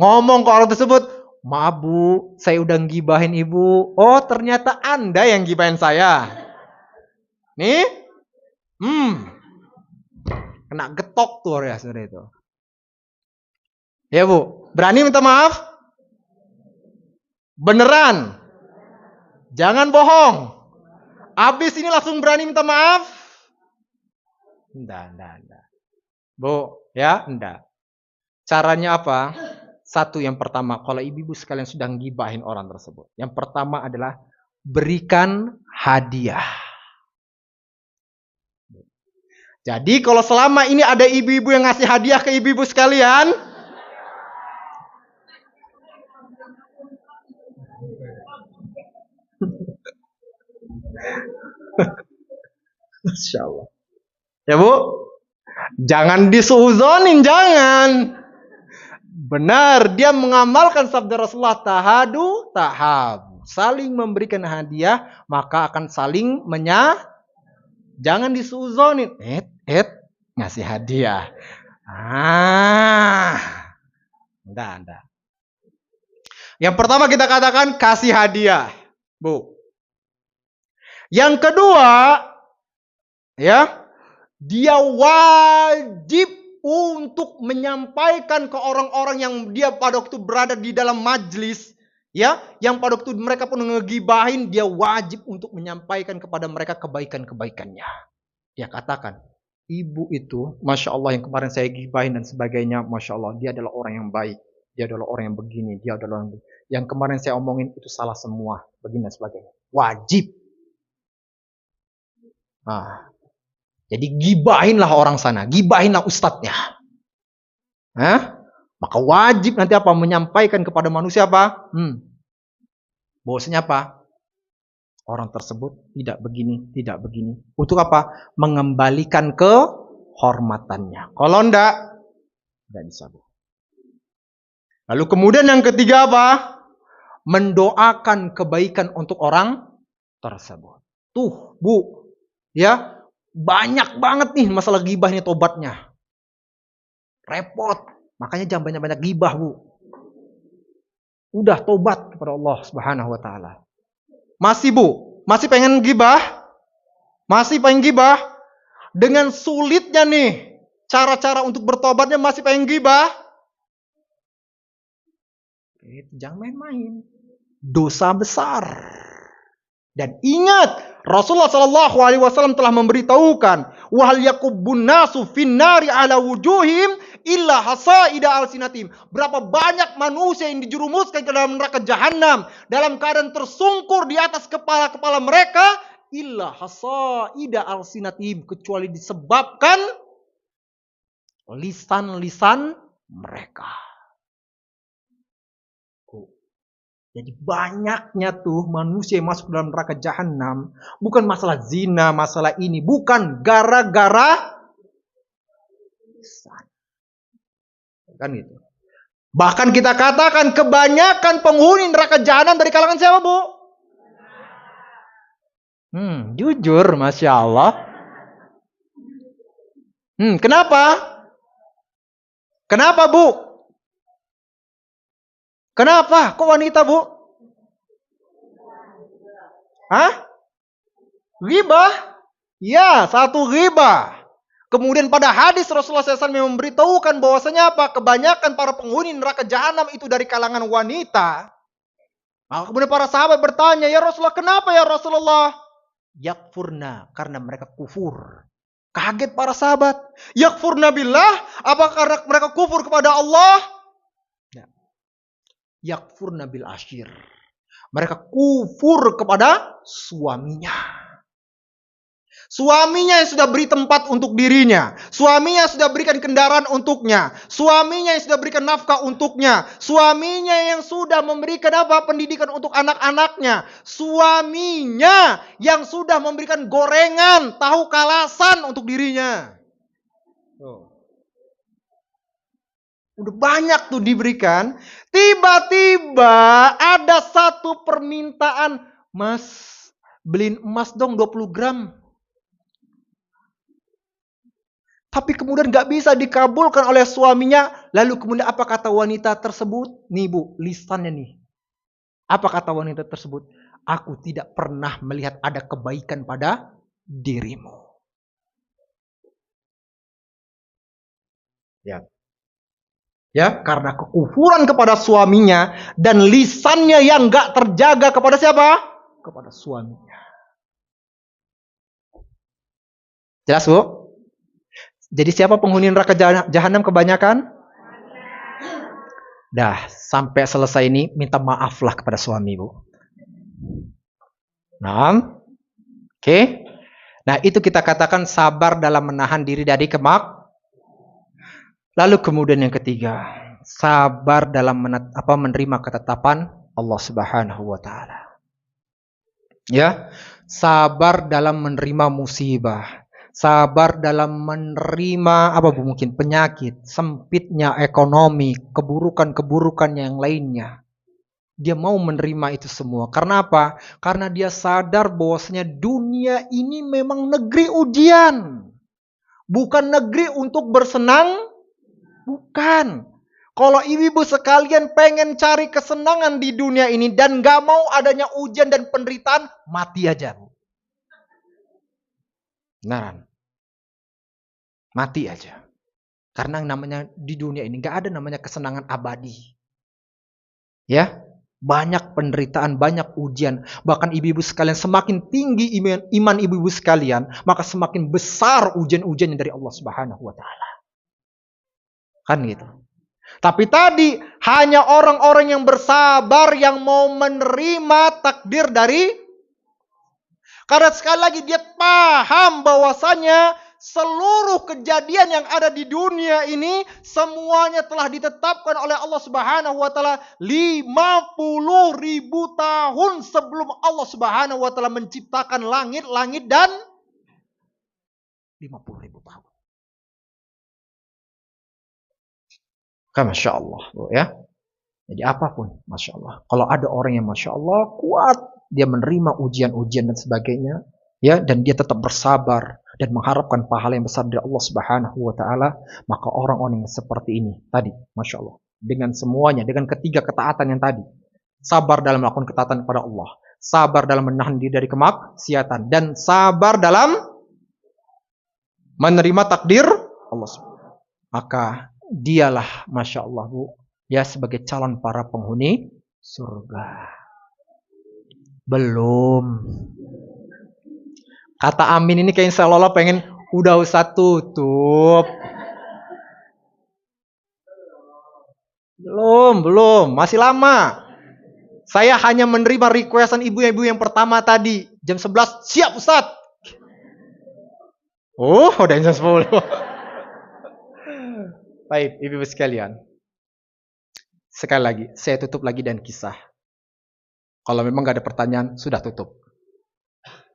Ngomong ke orang tersebut, maaf, Bu, saya udah ngibahin Ibu. Oh, ternyata Anda yang gibahin saya. Nih? Kena getok tuh ya, saudara itu. Ya, Bu, berani minta maaf? Beneran? Jangan bohong. Abis ini langsung berani minta maaf? Enggak. Bu, ya, enggak. Caranya apa? Satu, yang pertama, kalau ibu-ibu sekalian sudah ngibahin orang tersebut. Yang pertama adalah berikan hadiah. Jadi kalau selama ini ada ibu-ibu yang ngasih hadiah ke ibu-ibu sekalian, Masya Allah. Ya, Bu, jangan disuuzonin, jangan. Benar, dia mengamalkan sabda Rasulullah, tahadu tahab. Saling memberikan hadiah, maka akan saling jangan disuuzonin. Ngasih hadiah. Enggak. Yang pertama kita katakan kasih hadiah, Bu. Yang kedua, ya, dia wajib untuk menyampaikan ke orang-orang yang dia pada waktu berada di dalam majlis, ya, yang pada waktu mereka pun ngegibahin, dia wajib untuk menyampaikan kepada mereka kebaikan-kebaikannya. Dia katakan, ibu itu, Masya Allah, yang kemarin saya gibahin dan sebagainya, Masya Allah, dia adalah orang yang baik, dia adalah orang yang begini, dia adalah yang kemarin saya omongin itu salah semua, begini dan sebagainya. Wajib. Jadi gibahinlah orang sana, gibahinlah ustadznya. Maka wajib nanti apa? Menyampaikan kepada manusia apa? Bahwasanya apa? Orang tersebut tidak begini, tidak begini. Untuk apa? Mengembalikan kehormatannya. Kalau enggak bisa. Lalu kemudian yang ketiga apa? Mendoakan kebaikan untuk orang tersebut. Tuh, Bu, ya, banyak banget nih masalah gibah ini tobatnya. Repot. Makanya jangan banyak-banyak gibah, Bu. Udah tobat kepada Allah Subhanahu wa taala. Masih, Bu? Masih pengen gibah? Masih pengen gibah? Dengan sulitnya nih cara-cara untuk bertobatnya, masih pengen gibah? Jangan main-main. Dosa besar. Dan ingat, Rasulullah Shallallahu Alaihi Wasallam telah memberitahukan, wahal yakubun nasu finnari ala wujuhim illa hasaida alsinatim. Berapa banyak manusia yang dijerumuskan ke dalam neraka jahanam dalam keadaan tersungkur di atas kepala-kepala mereka, illa hasaida alsinatim, kecuali disebabkan lisan-lisan mereka. Jadi banyaknya tuh manusia yang masuk dalam neraka jahanam bukan masalah zina, masalah ini, bukan gara-gara lisan. Kan gitu. Bahkan kita katakan kebanyakan penghuni neraka jahanam dari kalangan siapa, Bu? Jujur, Masya Allah. Kenapa? Kenapa, Bu? Kenapa? Kok wanita, Bu? Hah? Ghibah? Ya, satu ghibah. Kemudian pada hadis Rasulullah SAW memberitahukan bahwasanya apa? Kebanyakan para penghuni neraka jahanam itu dari kalangan wanita. Kemudian para sahabat bertanya, ya Rasulullah, kenapa ya Rasulullah? Yakfurna, karena mereka kufur. Kaget para sahabat. Yakfurna billah, apa karena mereka kufur kepada Allah? Yakfurna bil ashir. Mereka kufur kepada suaminya. Suaminya yang sudah beri tempat untuk dirinya. Suaminya yang sudah berikan kendaraan untuknya. Suaminya yang sudah berikan nafkah untuknya. Suaminya yang sudah memberikan pendidikan untuk anak-anaknya. Suaminya yang sudah memberikan gorengan, tahu kalasan untuk dirinya. Udah banyak tuh diberikan. Tiba-tiba ada satu permintaan. Mas, beliin emas dong 20 gram. Tapi kemudian gak bisa dikabulkan oleh suaminya. Lalu kemudian apa kata wanita tersebut? Nih Bu, lisannya nih. Apa kata wanita tersebut? Aku tidak pernah melihat ada kebaikan pada dirimu. Ya, karena kekufuran kepada suaminya dan lisannya yang gak terjaga kepada siapa? Kepada suaminya. Jelas, Bu? Jadi siapa penghuni neraka jahanam kebanyakan? Dah, sampai selesai ini minta maaflah kepada suami, Bu. Nah, oke. Nah, itu kita katakan sabar dalam menahan diri dari Lalu kemudian yang ketiga, sabar dalam menerima ketetapan Allah Subhanahu wa taala. Ya, sabar dalam menerima musibah, sabar dalam menerima mungkin penyakit, sempitnya ekonomi, keburukan-keburukan yang lainnya. Dia mau menerima itu semua. Karena apa? Karena dia sadar bahwasanya dunia ini memang negeri ujian. Bukan negeri untuk bersenang. Bukan. Kalau ibu-ibu sekalian pengen cari kesenangan di dunia ini dan gak mau adanya ujian dan penderitaan, mati aja. Beneran. Mati aja. Karena namanya di dunia ini gak ada namanya kesenangan abadi. Ya, banyak penderitaan, banyak ujian. Bahkan ibu-ibu sekalian semakin tinggi iman ibu-ibu sekalian, maka semakin besar ujian-ujiannya dari Allah Subhanahu wa taala. Kan gitu. Tapi tadi hanya orang-orang yang bersabar yang mau menerima takdir dari. Karena sekali lagi dia paham bahwasanya seluruh kejadian yang ada di dunia ini semuanya telah ditetapkan oleh Allah Subhanahu wa taala 50.000 tahun sebelum Allah Subhanahu wa taala menciptakan langit dan 50.000 tahun. Kan Masya Allah, ya. Jadi apapun, Masya Allah. Kalau ada orang yang Masya Allah kuat, dia menerima ujian-ujian dan sebagainya, ya, dan dia tetap bersabar dan mengharapkan pahala yang besar dari Allah Subhanahu wa taala, maka orang-orang yang seperti ini tadi, Masya Allah, dengan semuanya, dengan ketiga ketaatan yang tadi, sabar dalam melakukan ketaatan kepada Allah, sabar dalam menahan diri dari kemaksiatan, dan sabar dalam menerima takdir Allah Subhanahu. Maka dialah Masya Allah, Bu, ya, sebagai calon para penghuni surga. Belum. Kata amin ini kayak seolah-olah pengen udah usah tutup. Belum, masih lama. Saya hanya menerima requestan ibu-ibu yang pertama tadi. Jam 11, siap Ustaz. Oh, udah jam 10. Baik, ibu-ibu sekalian. Sekali lagi, saya tutup lagi dan kisah. Kalau memang nggak ada pertanyaan, sudah tutup.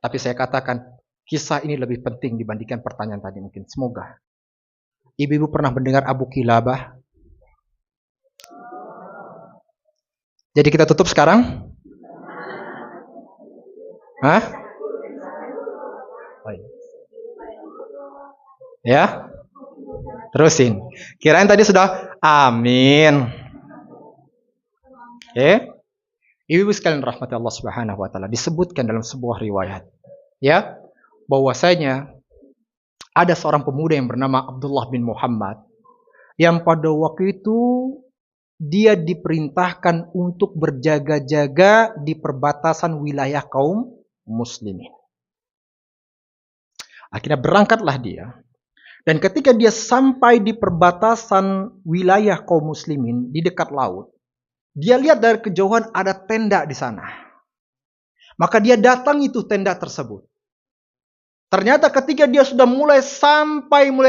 Tapi saya katakan, kisah ini lebih penting dibandingkan pertanyaan tadi mungkin. Semoga. Ibu-ibu pernah mendengar Abu Kilabah? Jadi kita tutup sekarang? Hah? Ya? Terusin. Kirain tadi sudah amin. Oke? Ibu-ibu sekalian rahmati Allah Subhanahu wa taala, disebutkan dalam sebuah riwayat, ya, bahwasanya ada seorang pemuda yang bernama Abdullah bin Muhammad yang pada waktu itu dia diperintahkan untuk berjaga-jaga di perbatasan wilayah kaum muslimin. Akhirnya berangkatlah dia. Dan ketika dia sampai di perbatasan wilayah kaum muslimin di dekat laut, dia lihat dari kejauhan ada tenda di sana. Maka dia datang itu tenda tersebut. Ternyata ketika dia sudah mulai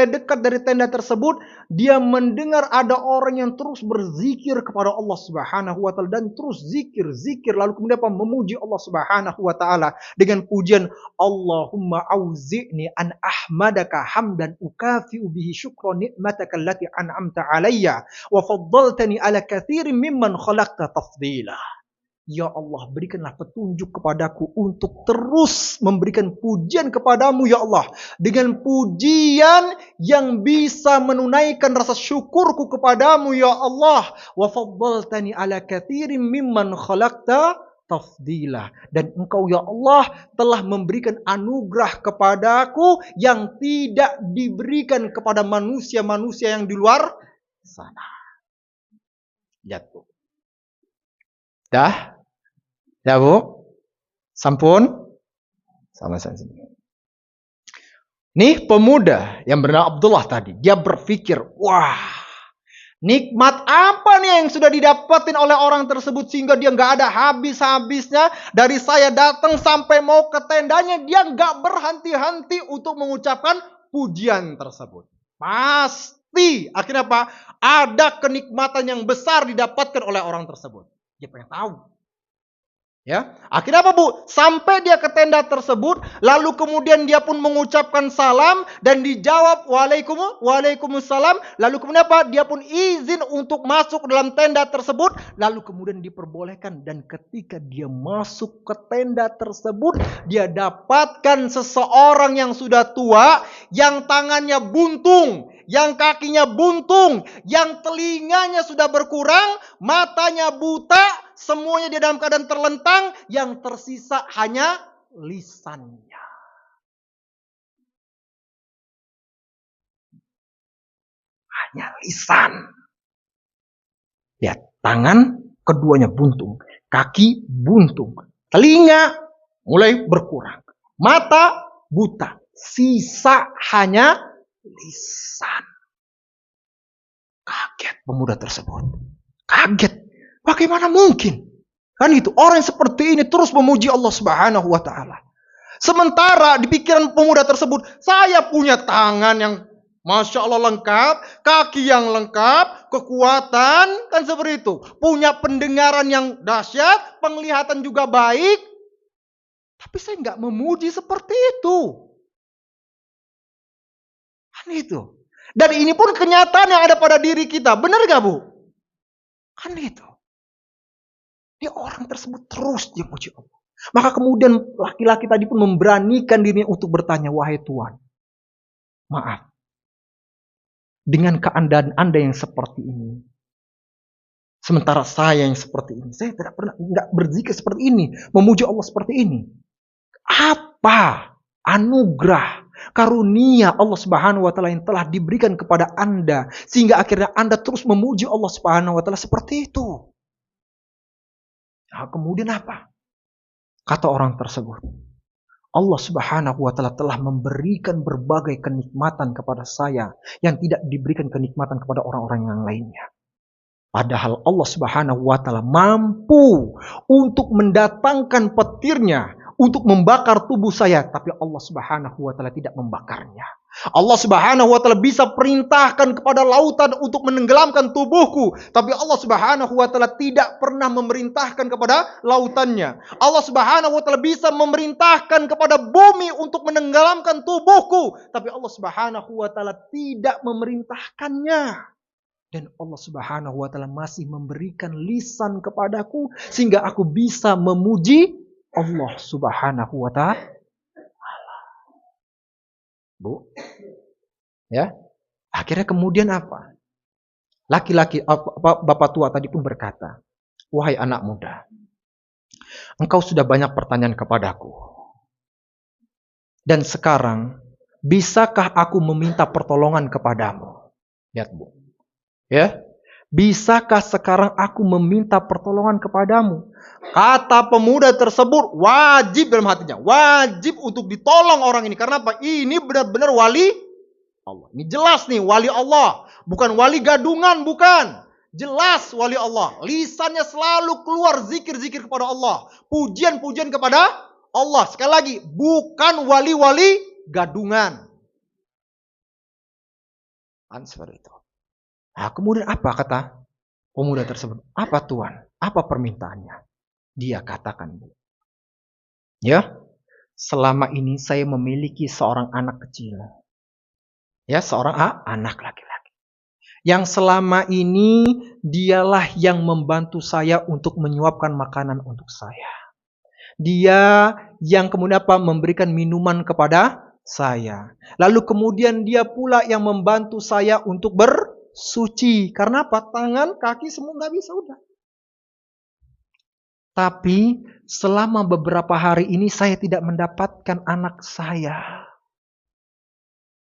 dekat dari tenda tersebut, dia mendengar ada orang yang terus berzikir kepada Allah Subhanahu wa taala dan terus zikir lalu kemudian memuji Allah Subhanahu wa taala dengan pujian Allahumma auzi'ni an ahmadaka hamdan ukafi'u bihi syukra ni'mataka allati an'amta alayya wa faddaltani ala katsirin mimman khalaqta tafdila. Ya Allah, berikanlah petunjuk kepadaku untuk terus memberikan pujian kepadamu ya Allah. Dengan pujian yang bisa menunaikan rasa syukurku kepadamu ya Allah. Wa faddaltani ala katsirin mimman khalaqta tafdila. Dan engkau ya Allah telah memberikan anugerah kepadaku yang tidak diberikan kepada manusia-manusia yang di luar sana. Jatuh. Dah? Ya Bu? Sampun? Sama saya sendiri. Nih pemuda yang bernama Abdullah tadi, dia berpikir, wah, nikmat apa nih yang sudah didapatin oleh orang tersebut sehingga dia nggak ada habis-habisnya. Dari saya datang sampai mau ke tendanya, dia nggak berhenti-henti untuk mengucapkan pujian tersebut. Pasti akhirnya apa? Ada kenikmatan yang besar didapatkan oleh orang tersebut. Dia pengen tahu. Ya, akhirnya apa Bu? Sampai dia ke tenda tersebut, lalu kemudian dia pun mengucapkan salam dan dijawab waalaikumsalam. Lalu kemudian apa? Dia pun izin untuk masuk dalam tenda tersebut, lalu kemudian diperbolehkan. Dan ketika dia masuk ke tenda tersebut, dia dapatkan seseorang yang sudah tua, yang tangannya buntung, yang kakinya buntung, yang telinganya sudah berkurang, matanya buta, semuanya dia dalam keadaan terlentang, yang tersisa hanya lisannya. Hanya lisan. Lihat, tangan keduanya buntung, kaki buntung, telinga mulai berkurang, mata buta, sisa hanya lisan. Kaget pemuda tersebut. Kaget. Bagaimana mungkin? Kan itu, orang seperti ini terus memuji Allah Subhanahu wa taala. Sementara di pikiran pemuda tersebut, saya punya tangan yang Masya Allah lengkap, kaki yang lengkap, kekuatan, kan seperti itu. Punya pendengaran yang dahsyat, penglihatan juga baik. Tapi saya nggak memuji seperti itu. Kan itu. Dan ini pun kenyataan yang ada pada diri kita. Benar gak Bu? Kan itu. Dia orang tersebut terus dia puji Allah. Maka kemudian laki-laki tadi pun memberanikan dirinya untuk bertanya, wahai Tuhan, maaf, dengan keadaan Anda yang seperti ini, sementara saya yang seperti ini, saya tidak pernah nggak berzikir seperti ini, memuji Allah seperti ini. Apa anugerah, karunia Allah Subhanahu wa taala yang telah diberikan kepada Anda sehingga akhirnya Anda terus memuji Allah Subhanahu wa taala seperti itu? Nah, kemudian apa? Kata orang tersebut, Allah Subhanahu wa taala telah memberikan berbagai kenikmatan kepada saya yang tidak diberikan kenikmatan kepada orang-orang yang lainnya. Padahal Allah Subhanahu wa taala mampu untuk mendatangkan petirnya, untuk membakar tubuh saya, tapi Allah Subhanahu wa taala tidak membakarnya. Allah Subhanahu wa taala bisa perintahkan kepada lautan untuk menenggelamkan tubuhku, tapi Allah Subhanahu wa taala tidak pernah memerintahkan kepada lautannya. Allah Subhanahu wa taala bisa memerintahkan kepada bumi untuk menenggelamkan tubuhku, tapi Allah Subhanahu wa taala tidak memerintahkannya. Dan Allah Subhanahu wa taala masih memberikan lisan kepadaku sehingga aku bisa memuji Allah Subhanahu wa taala. Bu. Ya. Akhirnya kemudian apa? Laki-laki bapak tua tadi pun berkata, "Wahai anak muda, engkau sudah banyak pertanyaan kepadaku. Dan sekarang bisakah aku meminta pertolongan kepadamu?" Lihat, Bu. Ya, bisakah sekarang aku meminta pertolongan kepadamu? Kata pemuda tersebut wajib dalam hatinya, wajib untuk ditolong orang ini. Karena apa? Ini benar-benar wali Allah. Ini jelas nih wali Allah, bukan wali gadungan, bukan. Jelas wali Allah. Lisannya selalu keluar zikir-zikir kepada Allah, pujian-pujian kepada Allah. Sekali lagi, bukan wali-wali gadungan. Kan seperti itu. Nah, kemudian apa kata pemuda tersebut? Apa Tuhan? Apa permintaannya? Dia katakan, ya, selama ini saya memiliki seorang anak kecil. Ya, seorang anak laki-laki. Yang selama ini dialah yang membantu saya untuk menyuapkan makanan untuk saya. Dia yang kemudian apa? Memberikan minuman kepada saya. Lalu kemudian dia pula yang membantu saya untuk bersuci. Karena apa? Tangan, kaki semua nggak bisa, udah. Tapi selama beberapa hari ini saya tidak mendapatkan anak saya.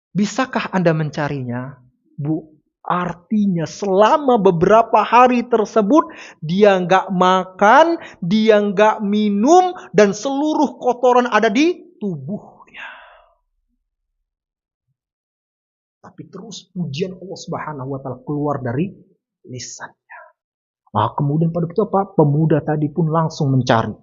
Bisakah Anda mencarinya? Bu, artinya selama beberapa hari tersebut dia nggak makan, dia nggak minum, dan seluruh kotoran ada di tubuhnya. Tapi terus pujian Allah Subhanahu wa taala keluar dari lisannya. Nah, kemudian pada itu apa? Pemuda tadi pun langsung mencari.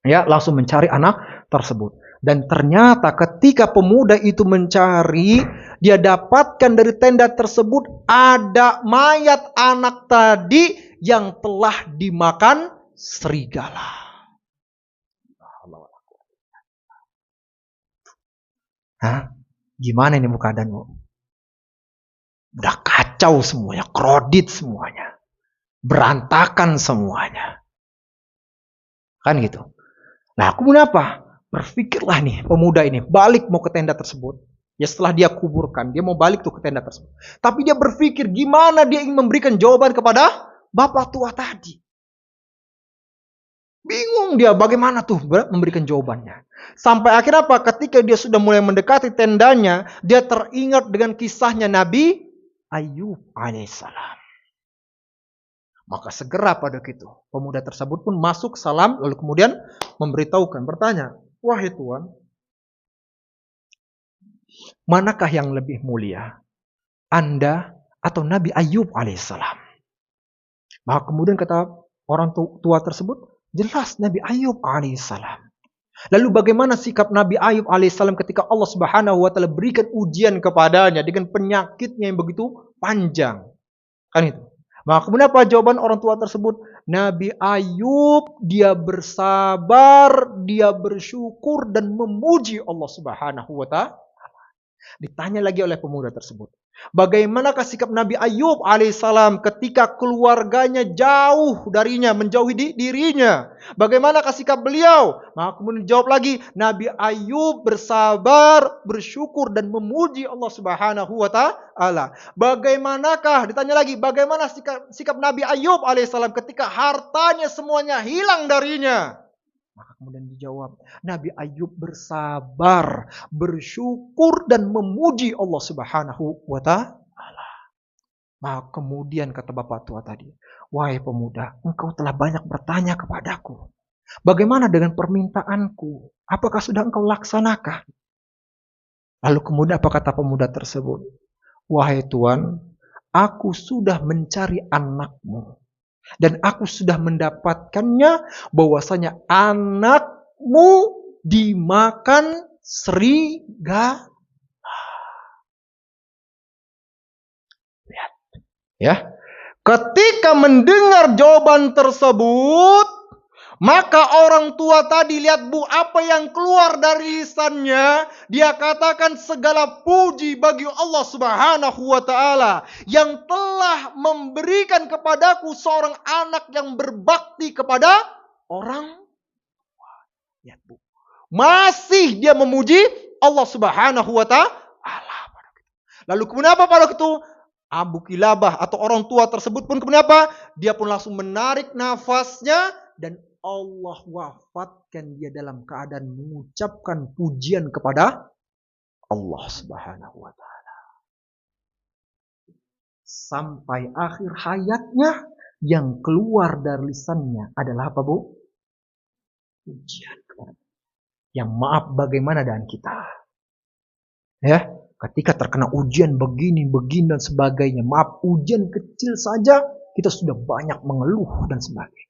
Ya, langsung mencari anak tersebut. Dan ternyata ketika pemuda itu mencari, dia dapatkan dari tenda tersebut ada mayat anak tadi yang telah dimakan serigala. Hah? Gimana ini keadaanmu? Udah kacau semuanya, krodit semuanya. Berantakan semuanya. Kan gitu. Nah, kemudian apa? Berpikirlah nih pemuda ini balik mau ke tenda tersebut. Ya, setelah dia kuburkan, dia mau balik tuh ke tenda tersebut. Tapi dia berpikir gimana dia ingin memberikan jawaban kepada bapak tua tadi. Bingung dia bagaimana tuh memberikan jawabannya. Sampai akhirnya apa? Ketika dia sudah mulai mendekati tendanya, dia teringat dengan kisahnya Nabi Ayub alaihissalam. Maka segera pada itu pemuda tersebut pun masuk salam, lalu kemudian memberitahukan, bertanya, "Wahai Tuhan, manakah yang lebih mulia, Anda atau Nabi Ayub alaihissalam?" Maka kemudian kata orang tua tersebut, jelas Nabi Ayub alaihissalam. Lalu bagaimana sikap Nabi Ayub alaihissalam ketika Allah Subhanahu wa taala berikan ujian kepadanya dengan penyakitnya yang begitu panjang? Kan itu. Maka kemudian apa jawaban orang tua tersebut? Nabi Ayub dia bersabar, dia bersyukur dan memuji Allah Subhanahu wa taala. Ditanya lagi oleh pemuda tersebut, bagaimanakah sikap Nabi Ayub alaihissalam ketika keluarganya jauh darinya, menjauhi dirinya? Bagaimanakah sikap beliau? Maka kemudian jawab lagi, Nabi Ayub bersabar, bersyukur dan memuji Allah Subhanahu wa taala. Bagaimanakah? Ditanya lagi, bagaimana sikap Nabi Ayub alaihissalam ketika hartanya semuanya hilang darinya? Maka kemudian dijawab, Nabi Ayub bersabar, bersyukur dan memuji Allah Subhanahu wa taala. Maka kemudian kata bapak tua tadi, "Wahai pemuda, engkau telah banyak bertanya kepadaku. Bagaimana dengan permintaanku? Apakah sudah engkau laksanakan?" Lalu kemudian apa kata pemuda tersebut? "Wahai Tuhan, aku sudah mencari anakmu. Dan aku sudah mendapatkannya, bahwasanya anak dimakan serigala. Lihat. Ya. Ketika mendengar jawaban tersebut, maka orang tua tadi, lihat Bu, apa yang keluar dari lisannya. Dia katakan, segala puji bagi Allah Subhanahu wa ta'ala yang telah memberikan kepadaku seorang anak yang berbakti kepada orang tua. Lihat Bu, masih dia memuji Allah Subhanahu wa ta'ala. Lalu kemudian apa pada itu? Abu Kilabah atau orang tua tersebut pun kemudian apa? Dia pun langsung menarik nafasnya dan Allah wafatkan dia dalam keadaan mengucapkan pujian kepada Allah Subhanahu wa ta'ala. Sampai akhir hayatnya yang keluar dari lisannya adalah apa, Bu? Pujian kepada Allah. Yang maaf, bagaimana dengan kita? Ya, ketika terkena ujian begini dan sebagainya, maaf, ujian kecil saja kita sudah banyak mengeluh dan sebagainya.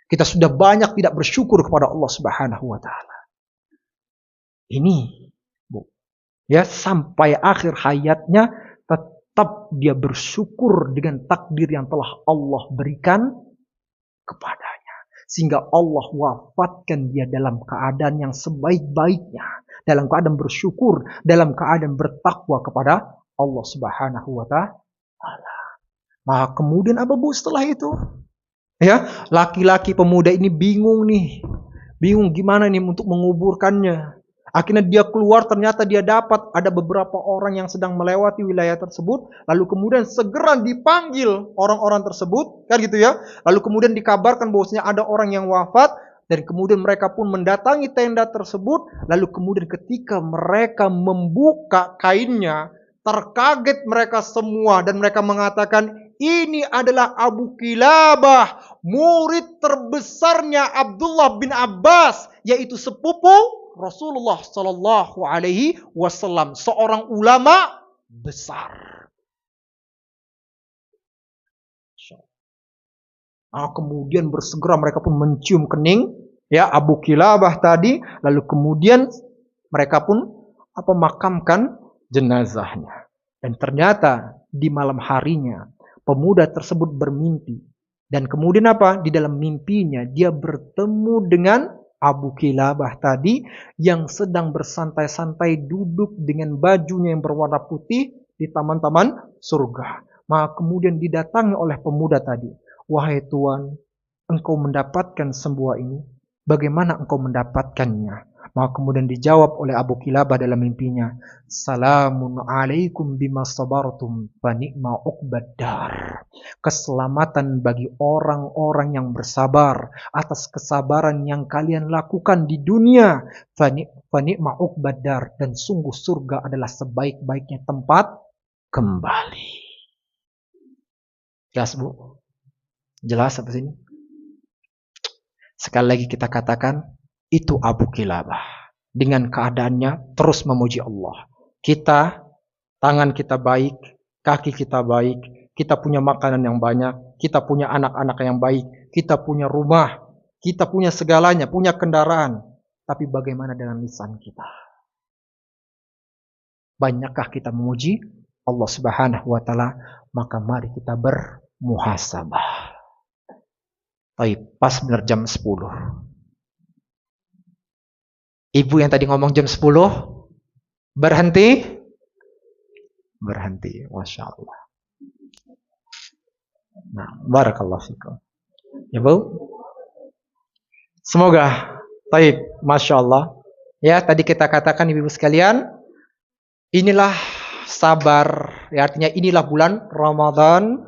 Kita sudah banyak tidak bersyukur kepada Allah Subhanahu wa ta'ala. Ini, Bu, ya, sampai akhir hayatnya tetap dia bersyukur dengan takdir yang telah Allah berikan kepadanya. Sehingga Allah wafatkan dia dalam keadaan yang sebaik-baiknya, dalam keadaan bersyukur, dalam keadaan bertakwa kepada Allah Subhanahu wa ta'ala. Nah, kemudian apa, Bu, setelah itu? Ya, laki-laki pemuda ini bingung nih. Bingung gimana nih untuk menguburkannya. Akhirnya dia keluar, ternyata dia dapat ada beberapa orang yang sedang melewati wilayah tersebut. Lalu kemudian segera dipanggil orang-orang tersebut, kan gitu ya. Lalu kemudian dikabarkan bahwasanya ada orang yang wafat. Dan kemudian mereka pun mendatangi tenda tersebut. Lalu kemudian ketika mereka membuka kainnya, terkaget mereka semua. Dan mereka mengatakan, ini adalah Abu Kilabah, murid terbesarnya Abdullah bin Abbas, yaitu sepupu Rasulullah Sallallahu Alaihi Wasallam, seorang ulama besar. Nah, kemudian bersegera mereka pun mencium kening, ya, Abu Kilabah tadi, lalu kemudian mereka pun makamkan jenazahnya. Dan ternyata di malam harinya pemuda tersebut bermimpi, dan kemudian apa? Di dalam mimpinya dia bertemu dengan Abu Kilabah tadi yang sedang bersantai-santai duduk dengan bajunya yang berwarna putih di taman-taman surga. Maka kemudian didatangi oleh pemuda tadi. Wahai Tuan, engkau mendapatkan semua ini. Bagaimana engkau mendapatkannya? Maka kemudian dijawab oleh Abu Kilabah dalam mimpinya, Salamun alaikum bima sabartum fa ni'ma uqbaddar. Keselamatan bagi orang-orang yang bersabar atas kesabaran yang kalian lakukan di dunia. Fa ni'ma uqbaddar, dan sungguh surga adalah sebaik-baiknya tempat kembali. Jelas, Bu? Jelas apa sini? Sekali lagi kita katakan, itu Abu Kilabah. Dengan keadaannya terus memuji Allah. Kita, tangan kita baik, kaki kita baik, kita punya makanan yang banyak, kita punya anak-anak yang baik, kita punya rumah, kita punya segalanya, punya kendaraan. Tapi bagaimana dengan lisan kita? Banyakkah kita memuji Allah Subhanahu wa ta'ala? Maka mari kita bermuhasabah. Baik, pas benar jam 10. Ibu yang tadi ngomong jam 10, berhenti? Berhenti, Masya Allah. Nah, barakallahu fikum. Ya, Bu? Semoga, baik, Masya Allah. Ya, tadi kita katakan ibu sekalian, inilah sabar, ya, artinya inilah bulan Ramadan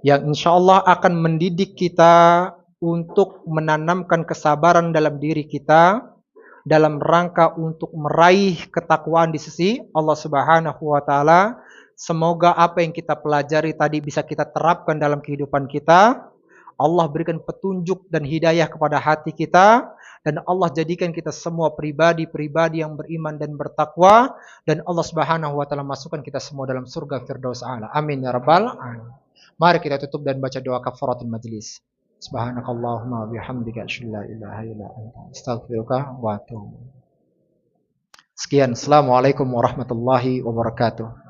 yang insya Allah akan mendidik kita untuk menanamkan kesabaran dalam diri kita dalam rangka untuk meraih ketakwaan di sisi Allah Subhanahu wa ta'ala. Semoga apa yang kita pelajari tadi bisa kita terapkan dalam kehidupan kita. Allah berikan petunjuk dan hidayah kepada hati kita, dan Allah jadikan kita semua pribadi-pribadi yang beriman dan bertakwa, dan Allah Subhanahu wa ta'ala masukkan kita semua dalam surga Firdaus A'la. Amin ya rabbal alamin. Mari kita tutup dan baca doa kafaratul majlis. Subhanakallahumma bihamdika asyhadu an la ilaha illa anta astaghfiruka wa atubu. Sekian, assalamualaikum warahmatullahi wabarakatuh.